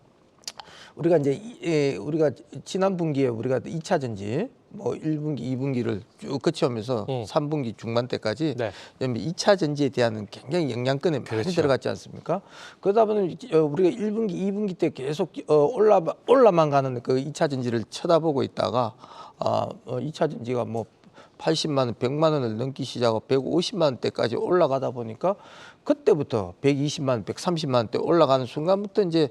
우리가 이제 우리가 지난 분기에 우리가 2차 전지 뭐 1분기, 2분기를 쭉 거쳐오면서 3분기 중반 때까지 네. 2차 전지에 대한 굉장히 영향권에 많이 그렇죠. 들어갔지 않습니까? 그러다 보니 우리가 1분기, 2분기 때 계속 올라만 가는 그 2차 전지를 쳐다보고 있다가 2차 전지가 뭐 80만 원, 100만 원을 넘기 시작하고 150만 원대까지 올라가다 보니까 그때부터 120만 원, 130만 원대 올라가는 순간부터 이제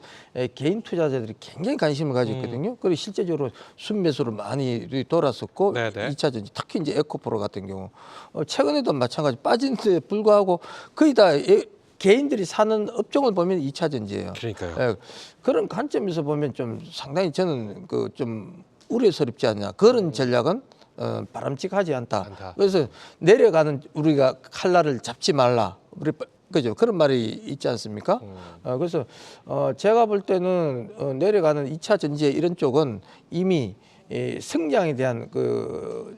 개인 투자자들이 굉장히 관심을 가지고 있거든요. 그리고 실제적으로 순매수로 많이 돌았었고, 네네. 2차 전지 특히 이제 에코프로 같은 경우 최근에도 마찬가지 빠진 데 불구하고 거의 다 개인들이 사는 업종을 보면 2차 전지예요. 그러니까요. 그런 관점에서 보면 좀 상당히 저는 그 좀 우려스럽지 않냐. 그런 전략은 바람직하지 않다. 그래서 내려가는 우리가 칼날을 잡지 말라. 그죠? 그런 말이 있지 않습니까? 그래서 제가 볼 때는 내려가는 2차 전지의 이런 쪽은 이미 성장에 대한 그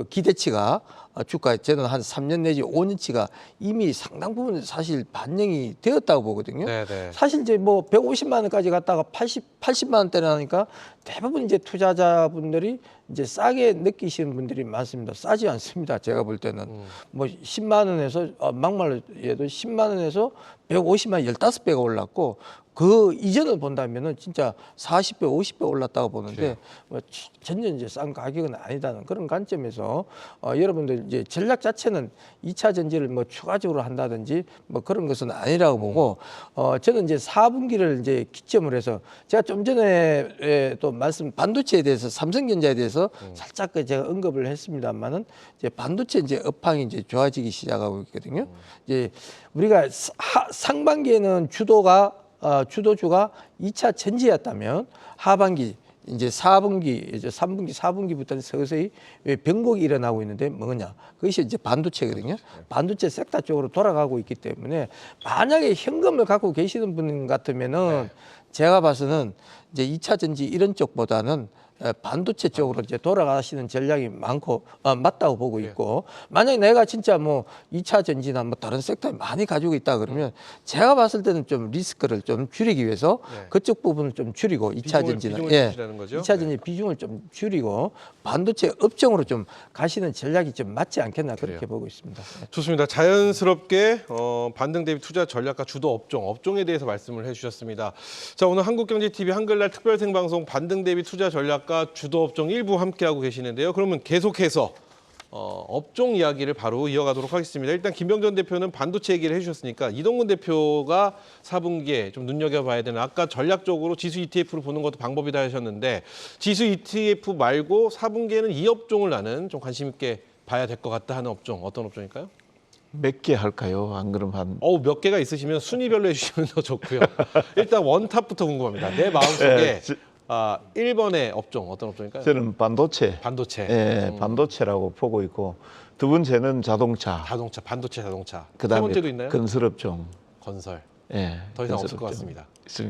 기대치가 주가 저는 한 3년 내지 5년치가 이미 상당 부분 사실 반영이 되었다고 보거든요. 네네. 사실 이제 뭐 150만 원까지 갔다가 80만 원대를 하니까 대부분 이제 투자자분들이 이제 싸게 느끼시는 분들이 많습니다. 싸지 않습니다. 제가 볼 때는 뭐 10만 원에서 막말로 해도 10만 원에서 150만 원 15배가 올랐고 그 이전을 본다면은 진짜 40배, 50배 올랐다고 보는데 뭐 전혀 이제 싼 가격은 아니다는 그런 관점에서 여러분들 이제 전략 자체는 2차 전지를 뭐 추가적으로 한다든지 뭐 그런 것은 아니라고 보고 저는 이제 4분기를 이제 기점으로 해서 제가 좀 전에 또 말씀 반도체에 대해서 삼성전자에 대해서 살짝 제가 언급을 했습니다만은 이제 반도체 이제 업황이 이제 좋아지기 시작하고 있거든요. 이제 우리가 상반기에는 주도주가 2차 전지였다면 하반기 이제 4분기 이제 3분기 4분기부터는 서서히 변곡이 일어나고 있는데 뭐냐 그것이 이제 반도체거든요. 반도체 섹터 쪽으로 돌아가고 있기 때문에 만약에 현금을 갖고 계시는 분 같으면은 제가 봐서는 이제 2차 전지 이런 쪽보다는 반도체 쪽으로 이제 돌아가시는 전략이 많고 맞다고 보고 있고 만약에 내가 진짜 뭐 2차 전지나 뭐 다른 섹터에 많이 가지고 있다 그러면 제가 봤을 때는 좀 리스크를 좀 줄이기 위해서 그쪽 부분을 좀 줄이고 2차 전지는 비중을 거죠? 2차 전지 비중을 좀 줄이고 반도체 업종으로 좀 가시는 전략이 좀 맞지 않겠나 그렇게 보고 있습니다. 좋습니다. 자연스럽게 반등 대비 투자 전략과 주도 업종에 대해서 말씀을 해주셨습니다. 자, 오늘 한국경제TV 한글날 특별 생방송 반등 대비 투자 전략과 주도 업종 일부 함께하고 계시는데요. 그러면 계속해서 업종 이야기를 바로 이어가도록 하겠습니다. 일단 김병전 대표는 반도체 얘기를 해주셨으니까 이동근 대표가 4분기에 좀 눈여겨봐야 되는 아까 전략적으로 지수 ETF로 보는 것도 방법이다 하셨는데 지수 ETF 말고 4분기에는 이 업종을 나는 좀 관심 있게 봐야 될 것 같다 하는 업종 어떤 업종일까요? 몇 개 할까요? 안 그럼 한 몇 개가 있으시면 순위별로 해주시면 더 좋고요. 일단 원탑부터 궁금합니다. 내 마음속에 1번의 업종 어떤 업종일까요? 저는 반도체. 반도체라고 보고 있고 두 번째는 자동차. 반도체 자동차. 세 그다음에 번째도 있나요? 건설업종. 건설. 예, 더 이상 없을 건설업종. 것 같습니다.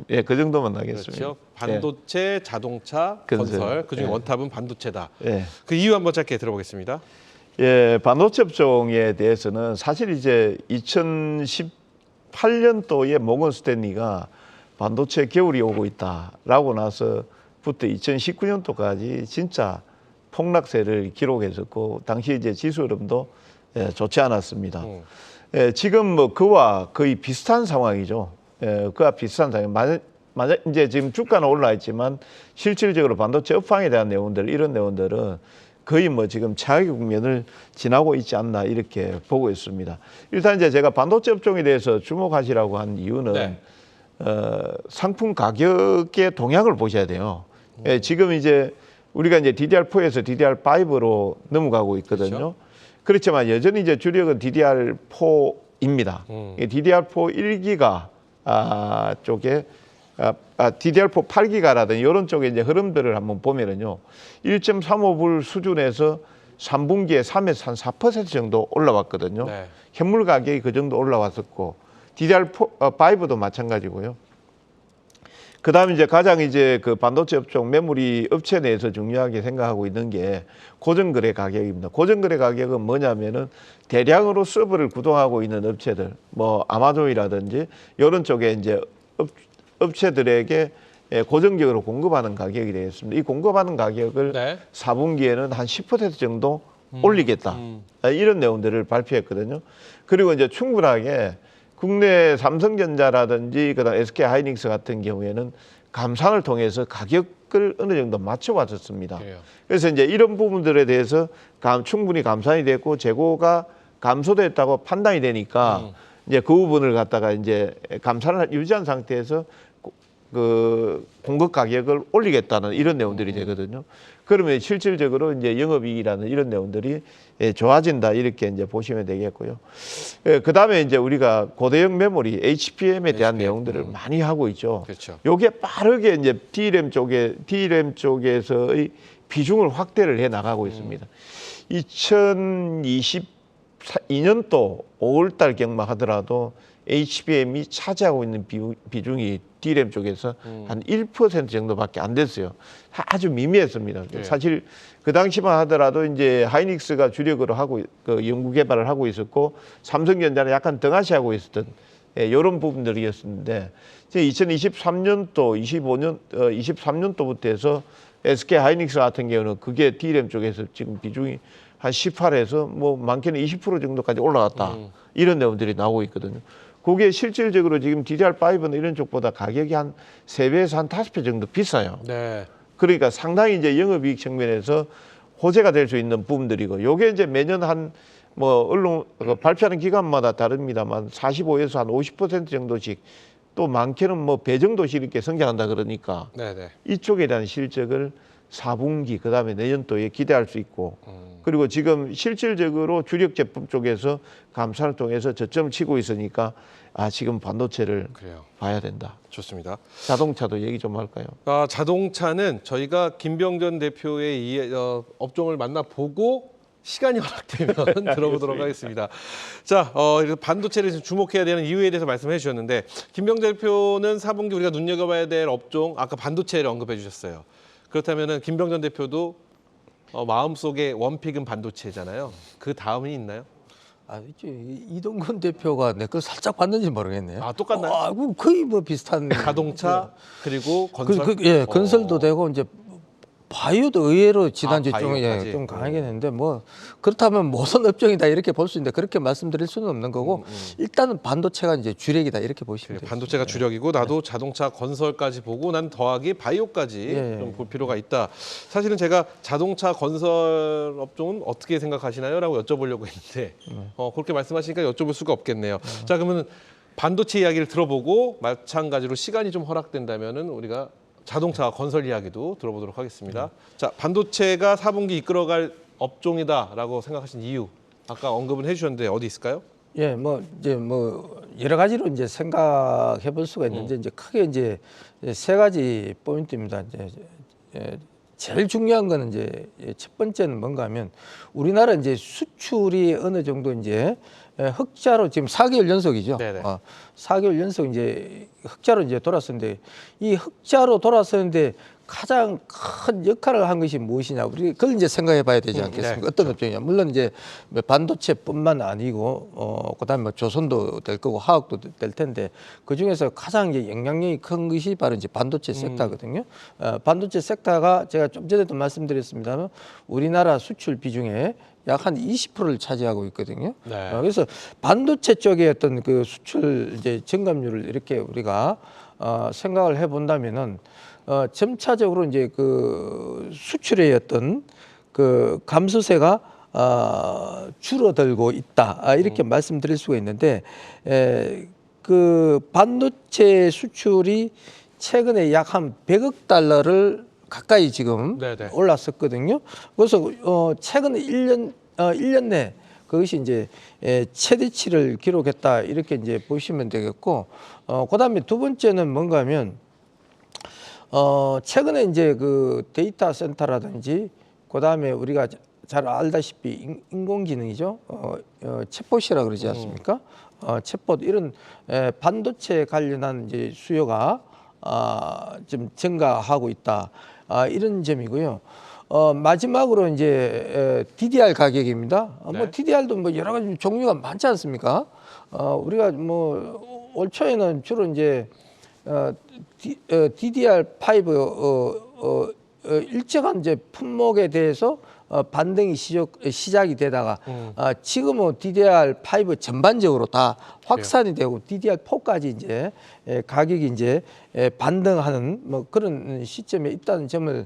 예, 그 정도만 하겠습니다. 그렇죠. 반도체, 자동차, 건설. 그중에 원탑은 반도체다. 예. 그 이유 한번 짧게 들어보겠습니다. 예, 반도체 업종에 대해서는 사실 이제 2018년도에 모건 스탠리가 반도체 겨울이 오고 있다라고 나서부터 2019년도까지 진짜 폭락세를 기록했었고 당시 이제 지수 흐름도 좋지 않았습니다. 지금 뭐 그와 거의 비슷한 상황이죠. 그와 비슷한 상황. 만약 이제 지금 주가는 올라 있지만 실질적으로 반도체 업황에 대한 내용들 이런 내용들은 거의 뭐 지금 최악의 국면을 지나고 있지 않나 이렇게 보고 있습니다. 일단 이제 제가 반도체 업종에 대해서 주목하시라고 한 이유는 상품 가격의 동향을 보셔야 돼요. 지금 이제 우리가 이제 DDR4에서 DDR5로 넘어가고 있거든요. 그렇죠. 그렇지만 여전히 이제 주력은 DDR4입니다. DDR4 1기가 쪽에 DDR4 8기가라든지 이런 쪽에 이제 흐름들을 한번 보면은요, 1.35불 수준에서 3분기에 3에서 한 4% 정도 올라왔거든요. 네. 현물 가격이 그 정도 올라왔었고, DDR5도 마찬가지고요. 그 다음에 이제 가장 이제 그 반도체 업종 메모리 업체 내에서 중요하게 생각하고 있는 게 고정거래 가격입니다. 고정거래 가격은 뭐냐면은 대량으로 서버를 구동하고 있는 업체들, 뭐 아마존이라든지 이런 쪽에 이제 업체들에게 고정적으로 공급하는 가격이 되겠습니다. 이 공급하는 가격을 4분기에는 한 10% 정도 올리겠다. 이런 내용들을 발표했거든요. 그리고 이제 충분하게 국내 삼성전자라든지 그다음 SK하이닉스 같은 경우에는 감산을 통해서 가격을 어느 정도 맞춰왔었습니다. 그래서 이제 이런 부분들에 대해서 충분히 감산이 됐고 재고가 감소됐다고 판단이 되니까 이제 그 부분을 갖다가 이제 감산을 유지한 상태에서 그 공급 가격을 올리겠다는 이런 내용들이 되거든요. 그러면 실질적으로 이제 영업이익이라는 이런 내용들이 좋아진다 이렇게 이제 보시면 되겠고요. 그 다음에 이제 우리가 고대형 메모리 HBM에 대한 내용들을 많이 하고 있죠. 그렇죠. 요게 빠르게 이제 DRAM 쪽에서의 비중을 확대를 해 나가고 있습니다. 2022년도 5월달 경만 하더라도 HBM이 차지하고 있는 비중이 D램 쪽에서 한 1% 정도밖에 안 됐어요. 아주 미미했습니다. 네. 사실 그 당시만 하더라도 이제 하이닉스가 주력으로 하고 그 연구 개발을 하고 있었고 삼성전자는 약간 등하시하고 있었던 이런 부분들이었는데 2023년도, 23년도부터 해서 SK 하이닉스 같은 경우는 그게 D램 쪽에서 지금 비중이 한 18에서 뭐 많게는 20% 정도까지 올라갔다. 이런 내용들이 나오고 있거든요. 그게 실질적으로 지금 DDR5는 이런 쪽보다 가격이 한 3배에서 한 5배 정도 비싸요. 네. 그러니까 상당히 이제 영업이익 측면에서 호재가 될 수 있는 부분들이고, 요게 이제 매년 한 뭐 언론 발표하는 기간마다 다릅니다만 45에서 한 50% 정도씩 또 많게는 뭐 배 정도씩 이렇게 성장한다 그러니까 네네. 이쪽에 대한 실적을 4분기 그다음에 내년도에 기대할 수 있고, 그리고 지금 실질적으로 주력 제품 쪽에서 감산을 통해서 저점을 치고 있으니까 지금 반도체를 그래요. 봐야 된다. 좋습니다. 자동차도 얘기 좀 할까요? 자동차는 저희가 김병전 대표의 업종을 만나보고 시간이 허락되면 들어보도록 하겠습니다. 자, 반도체를 지금 주목해야 되는 이유에 대해서 말씀해 주셨는데, 김병전 대표는 4분기 우리가 눈여겨봐야 될 업종, 아까 반도체를 언급해 주셨어요. 그렇다면 김병전 대표도 마음속에 원픽은 반도체잖아요. 그 다음이 있나요? 있죠. 이동건 대표가 내 걸 살짝 봤는지 모르겠네요. 똑같나요? 거의 뭐 비슷한. 자동차 그리고 건설. 건설도 되고 이제 바이오도 의외로 지난주 바이오까지. 좀 강하게 했는데 뭐 그렇다면 모선 업종이다 이렇게 볼 수 있는데 그렇게 말씀드릴 수는 없는 거고 일단은 반도체가 이제 주력이다 이렇게 보시면 돼요. 반도체가 주력이고 나도 자동차 건설까지 보고 난 더하기 바이오까지 좀 볼 필요가 있다. 사실은 제가 자동차 건설 업종은 어떻게 생각하시나요? 라고 여쭤보려고 했는데 그렇게 말씀하시니까 여쭤볼 수가 없겠네요. 자, 그러면 반도체 이야기를 들어보고 마찬가지로 시간이 좀 허락된다면은 우리가 자동차 건설 이야기도 들어보도록 하겠습니다. 자, 반도체가 4분기 이끌어갈 업종이다라고 생각하신 이유 아까 언급은 해주셨는데 어디 있을까요? 예, 뭐 이제 뭐 여러 가지로 이제 생각해 볼 수가 있는데 이제 크게 이제 세 가지 포인트입니다. 이제 제일 중요한 거는 이제 첫 번째는 뭔가 하면 우리나라 이제 수출이 어느 정도 이제 흑자로 지금 4개월 연속이죠. 네네. 4개월 연속 이제 흑자로 이제 돌았었는데 이 흑자로 돌았었는데 가장 큰 역할을 한 것이 무엇이냐 우리 그걸 이제 생각해 봐야 되지 않겠습니까? 네, 어떤 업종이냐 물론 이제 반도체뿐만 아니고 그다음에 뭐 조선도 될 거고 화학도 될 텐데 그 중에서 가장 이제 영향력이 큰 것이 바로 이제 반도체 섹터거든요. 반도체 섹터가 제가 좀 전에도 말씀드렸습니다만 우리나라 수출 비중에 약 한 20%를 차지하고 있거든요. 네. 그래서 반도체 쪽의 어떤 그 수출 이제 증감률을 이렇게 우리가 생각을 해본다면은 점차적으로 이제 그 수출의 어떤 그 감소세가 줄어들고 있다 이렇게 말씀드릴 수가 있는데 그 반도체 수출이 최근에 약 한 100억 달러를 가까이 지금 네네. 올랐었거든요. 그래서 최근 1년 내 그것이 이제 최대치를 기록했다 이렇게 이제 보시면 되겠고, 그다음에 두 번째는 뭔가 하면 최근에 이제 그 데이터 센터라든지 그다음에 우리가 잘 알다시피 인공지능이죠. 챗봇이라 그러지 않습니까? 챗봇 이런 반도체 관련한 이제 수요가 좀 증가하고 있다. 이런 점이고요. 마지막으로 이제 DDR 가격입니다. 네. 뭐 DDR도 뭐 여러 가지 종류가 많지 않습니까? 우리가 뭐 올 초에는 주로 이제 DDR5 일정한 이제 품목에 대해서 반등이 시작이 되다가 지금은 DDR5 전반적으로 다 확산이 되고 DDR4까지 이제 가격이 이제 반등하는 뭐 그런 시점에 있다는 점을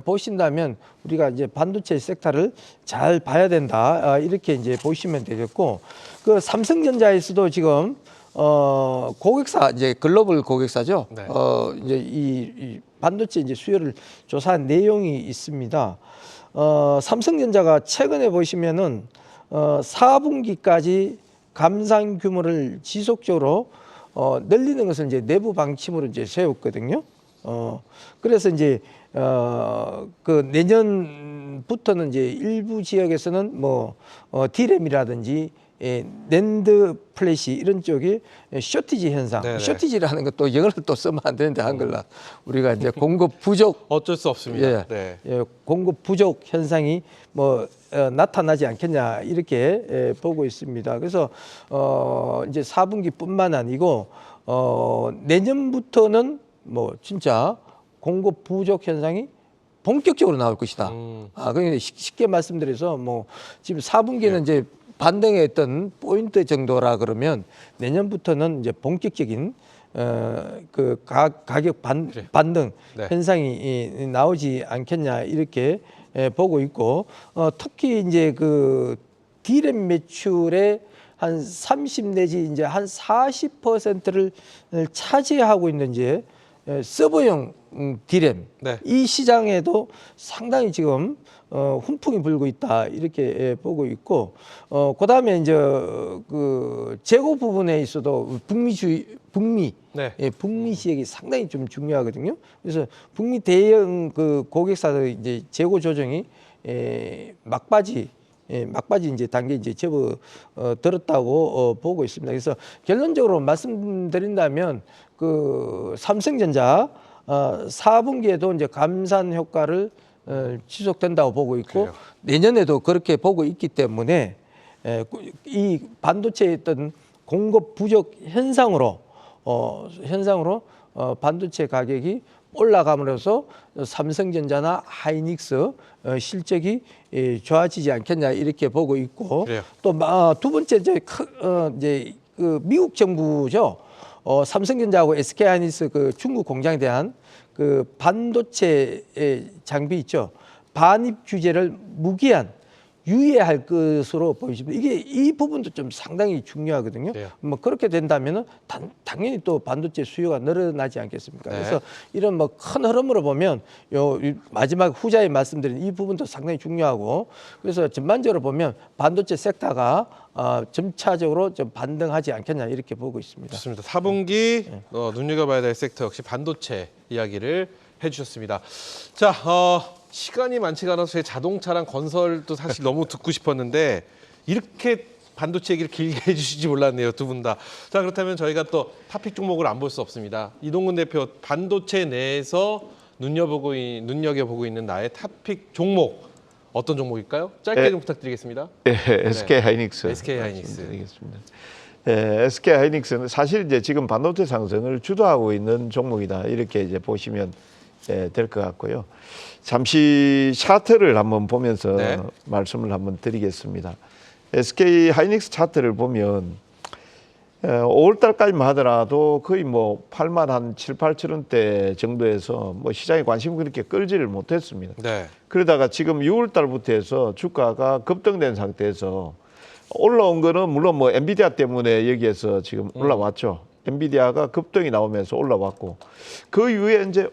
보신다면 우리가 이제 반도체 섹터를 잘 봐야 된다 이렇게 이제 보시면 되겠고, 그 삼성전자에서도 지금 고객사 이제 글로벌 고객사죠. 네. 이제 이 반도체 이제 수요를 조사한 내용이 있습니다. 삼성전자가 최근에 보시면은 4분기까지 감산 규모를 지속적으로 늘리는 것을 이제 내부 방침으로 이제 세웠거든요. 그래서 이제 그 내년부터는 이제 일부 지역에서는 뭐 D램이라든지 낸드 플래시 이런 쪽이 쇼티지 현상. 네네. 쇼티지라는 것도 영어를 또 쓰면 안 되는데 한글로 우리가 이제 공급 부족 어쩔 수 없습니다. 예, 네. 공급 부족 현상이 나타나지 않겠냐 이렇게 보고 있습니다. 그래서 이제 4분기뿐만 아니고 내년부터는 뭐 진짜 공급 부족 현상이 본격적으로 나올 것이다. 그러니까 쉽게 말씀드려서 뭐 지금 4분기는 이제 반등의 어떤 포인트 정도라 그러면 내년부터는 이제 본격적인 그 가격 반등 네. 현상이 나오지 않겠냐 이렇게 보고 있고 특히 이제 그 D램 매출의 한 30 내지 이제 한 40%를 차지하고 있는 이제 서버용 D램 네. 이 시장에도 상당히 지금 훈풍이 불고 있다 이렇게 보고 있고 그다음에 이제 그 재고 부분에 있어도 북미 네. 북미 지역이 상당히 좀 중요하거든요. 그래서 북미 대형 그 고객사들 이제 재고 조정이 막바지 이제 단계 이제 제법 들었다고 보고 있습니다. 그래서 결론적으로 말씀드린다면 그 삼성전자 4분기에도 이제 감산 효과를 지속된다고 보고 있고 그래요. 내년에도 그렇게 보고 있기 때문에 이 반도체의 어떤 공급 부족 현상으로 반도체 가격이 올라감으로써 삼성전자나 하이닉스 실적이 좋아지지 않겠냐 이렇게 보고 있고 그래요. 또 두 번째 이제 그 미국 정부죠. 삼성전자하고 SK 하이닉스 그 중국 공장에 대한 그 반도체 장비 있죠. 반입 규제를 무기한 유예할 것으로 보이십니다. 이 부분도 좀 상당히 중요하거든요. 그래요. 뭐 그렇게 된다면은 당연히 또 반도체 수요가 늘어나지 않겠습니까? 네. 그래서 이런 뭐 큰 흐름으로 보면 이 마지막 후자에 말씀드린 이 부분도 상당히 중요하고 그래서 전반적으로 보면 반도체 섹터가 점차적으로 좀 반등하지 않겠냐 이렇게 보고 있습니다. 좋습니다. 4분기 눈여겨봐야 될 섹터 역시 반도체 이야기를 해주셨습니다. 자, 시간이 많지가 않아서 제 자동차랑 건설도 사실 너무 듣고 싶었는데 이렇게 반도체 얘기를 길게 해주실지 몰랐네요, 두 분 다. 자, 그렇다면 저희가 또 토픽 종목을 안 볼 수 없습니다. 이동근 대표, 반도체 내에서 눈여겨보고 있는 나의 토픽 종목 어떤 종목일까요? 짧게 좀 부탁드리겠습니다. SK 하이닉스. SK 하이닉스. 말씀드리겠습니다. SK 하이닉스는 사실 이제 지금 반도체 상승을 주도하고 있는 종목이다 이렇게 이제 보시면 될 것 같고요. 잠시 차트를 한번 보면서 네. 말씀을 한번 드리겠습니다. SK 하이닉스 차트를 보면 5월 달까지만 하더라도 거의 뭐 8만 한 7, 8천 원대 정도에서 뭐 시장에 관심을 그렇게 끌지를 못했습니다. 네. 그러다가 지금 6월 달부터 해서 주가가 급등된 상태에서 올라온 거는 물론 뭐 엔비디아 때문에 여기에서 지금 올라왔죠. 엔비디아가 급등이 나오면서 올라왔고 그 이후에 이제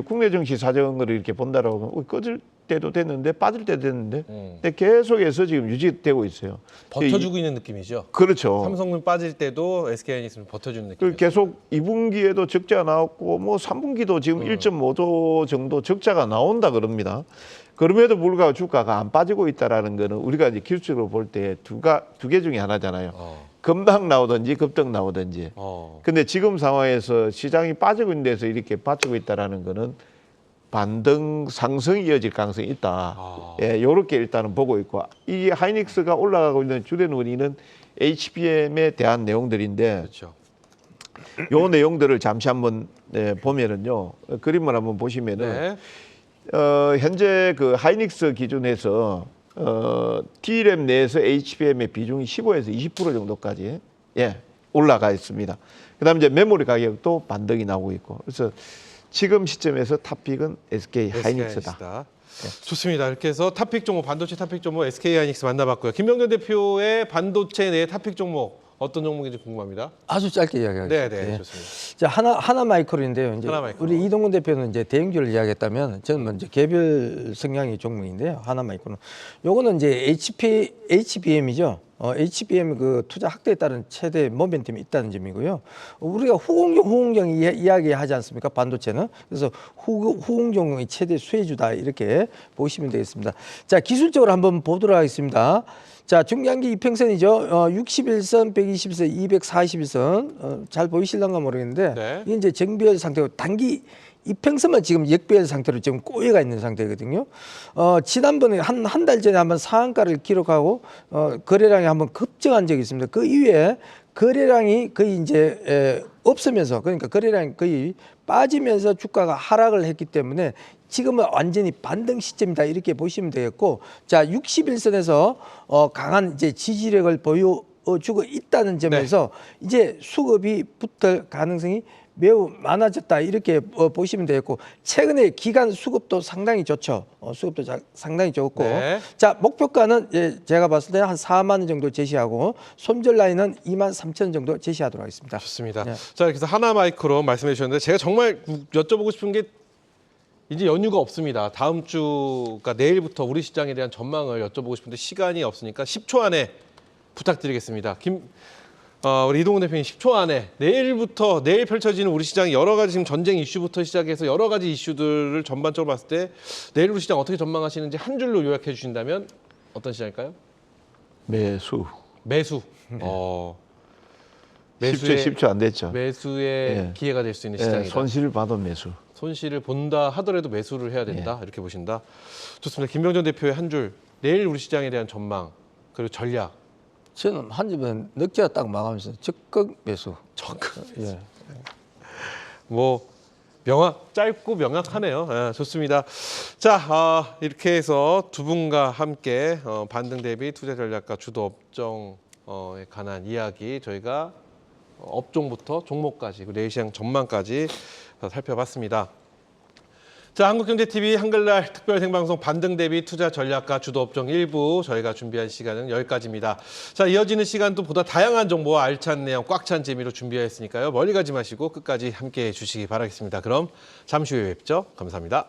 국내 정치 사정을 이렇게 본다라고 하면 꺼질 때도 됐는데 빠질 때도 됐는데 근데 계속해서 지금 유지되고 있어요. 버텨주고 있는 느낌이죠. 그렇죠. 삼성은 빠질 때도 SK 하이닉스는 버텨주는 느낌. 그 계속 2분기에도 적자가 나왔고 뭐 3분기도 지금 1.5조 정도 적자가 나온다 그럽니다. 그럼에도 불구하고 주가가 안 빠지고 있다라는 거는 우리가 이제 기술적으로 볼 때 두 개 중에 하나잖아요. 급락 나오든지 급등 나오든지. 근데 지금 상황에서 시장이 빠지고 있는 데서 이렇게 빠지고 있다라는 거는 반등 상승이 이어질 가능성이 있다. 이렇게 일단은 보고 있고 이 하이닉스가 올라가고 있는 주된 원인은 HBM에 대한 내용들인데 그렇죠. 요 내용들을 잠시 한번 보면은요. 그림을 한번 보시면은 네. 현재 그 하이닉스 기준에서 D램 내에서 HBM의 비중이 15에서 20% 정도까지 올라가 있습니다. 그다음에 이제 메모리 가격도 반등이 나오고 있고 그래서 지금 시점에서 탑픽은 SK 하이닉스다. 좋습니다. 이렇게 해서 탑픽 종목, 반도체 탑픽 종목 SK 하이닉스 만나봤고요. 김병준 대표의 반도체 내 탑픽 종목 어떤 종목인지 궁금합니다. 아주 짧게 이야기하겠습니다. 네, 좋습니다. 자, 하나 마이크로인데요. 이제 하나마이크로. 우리 이동근 대표는 이제 대형주를 이야기했다면 저는 먼저 개별 성향의 종목인데요. 하나 마이크로는 요거는 이제 HBM이죠. HBM 그 투자 확대에 따른 최대 모멘텀이 있다는 점이고요. 우리가 후공정 이야기하지 않습니까? 반도체는. 그래서 후공정의 최대 수혜주다 이렇게 보시면 되겠습니다. 자, 기술적으로 한번 보도록 하겠습니다. 자, 중장기 이평선이죠. 61선, 120선, 241선. 잘 보이실런가 모르겠는데 네. 이게 이제 정비열 상태고 단기 이평선만 지금 역배열 상태로 지금 꼬여가 있는 상태거든요. 지난번에 한 달 전에 한번 상한가를 기록하고 거래량이 한번 급증한 적이 있습니다. 그 이후에 거래량이 거의 이제 없으면서, 그러니까 거래량이 거의 빠지면서 주가가 하락을 했기 때문에 지금은 완전히 반등 시점이다 이렇게 보시면 되겠고, 자 61선에서 강한 이제 지지력을 보여주고 있다는 점에서 이제 수급이 붙을 가능성이 매우 많아졌다 이렇게 보시면 되겠고, 최근에 기간 수급도 상당히 좋죠. 수급도 상당히 좋고, 네. 자 목표가는 제가 봤을 때 한 4만 원 정도 제시하고 손절 라인은 2만 3천 원 정도 제시하도록 하겠습니다. 좋습니다. 네. 자, 그래서 하나마이크로 말씀해 주셨는데 제가 정말 여쭤보고 싶은 게 이제 연휴가 없습니다. 다음 주가 내일부터 우리 시장에 대한 전망을 여쭤보고 싶은데 시간이 없으니까 10초 안에 부탁드리겠습니다. 우리 이동훈 대표님 10초 안에 내일 펼쳐지는 우리 시장 여러 가지 지금 전쟁 이슈부터 시작해서 여러 가지 이슈들을 전반적으로 봤을 때 내일 우리 시장 어떻게 전망하시는지 한 줄로 요약해 주신다면 어떤 시장일까요? 매수. 매수. 매수에 10초 안 됐죠. 매수의 기회가 될 수 있는 시장이다. 손실을 받은 매수. 손실을 본다 하더라도 매수를 해야 된다. 이렇게 보신다. 좋습니다. 김병전 대표의 한 줄. 내일 우리 시장에 대한 전망 그리고 전략. 저는 한 집은 넉지가 딱 마감해서 적극 매수. 예. 뭐 짧고 명확하네요. 예, 좋습니다. 자, 이렇게 해서 두 분과 함께 반등 대비 투자 전략과 주도 업종에 관한 이야기 저희가 업종부터 종목까지 그리고 내일 시장 전망까지 살펴봤습니다. 자, 한국경제TV 한글날 특별 생방송 반등 대비 투자 전략과 주도 업종 일부 저희가 준비한 시간은 여기까지입니다. 자, 이어지는 시간도 보다 다양한 정보와 알찬 내용 꽉 찬 재미로 준비했으니까요. 멀리 가지 마시고 끝까지 함께해 주시기 바라겠습니다. 그럼 잠시 후에 뵙죠. 감사합니다.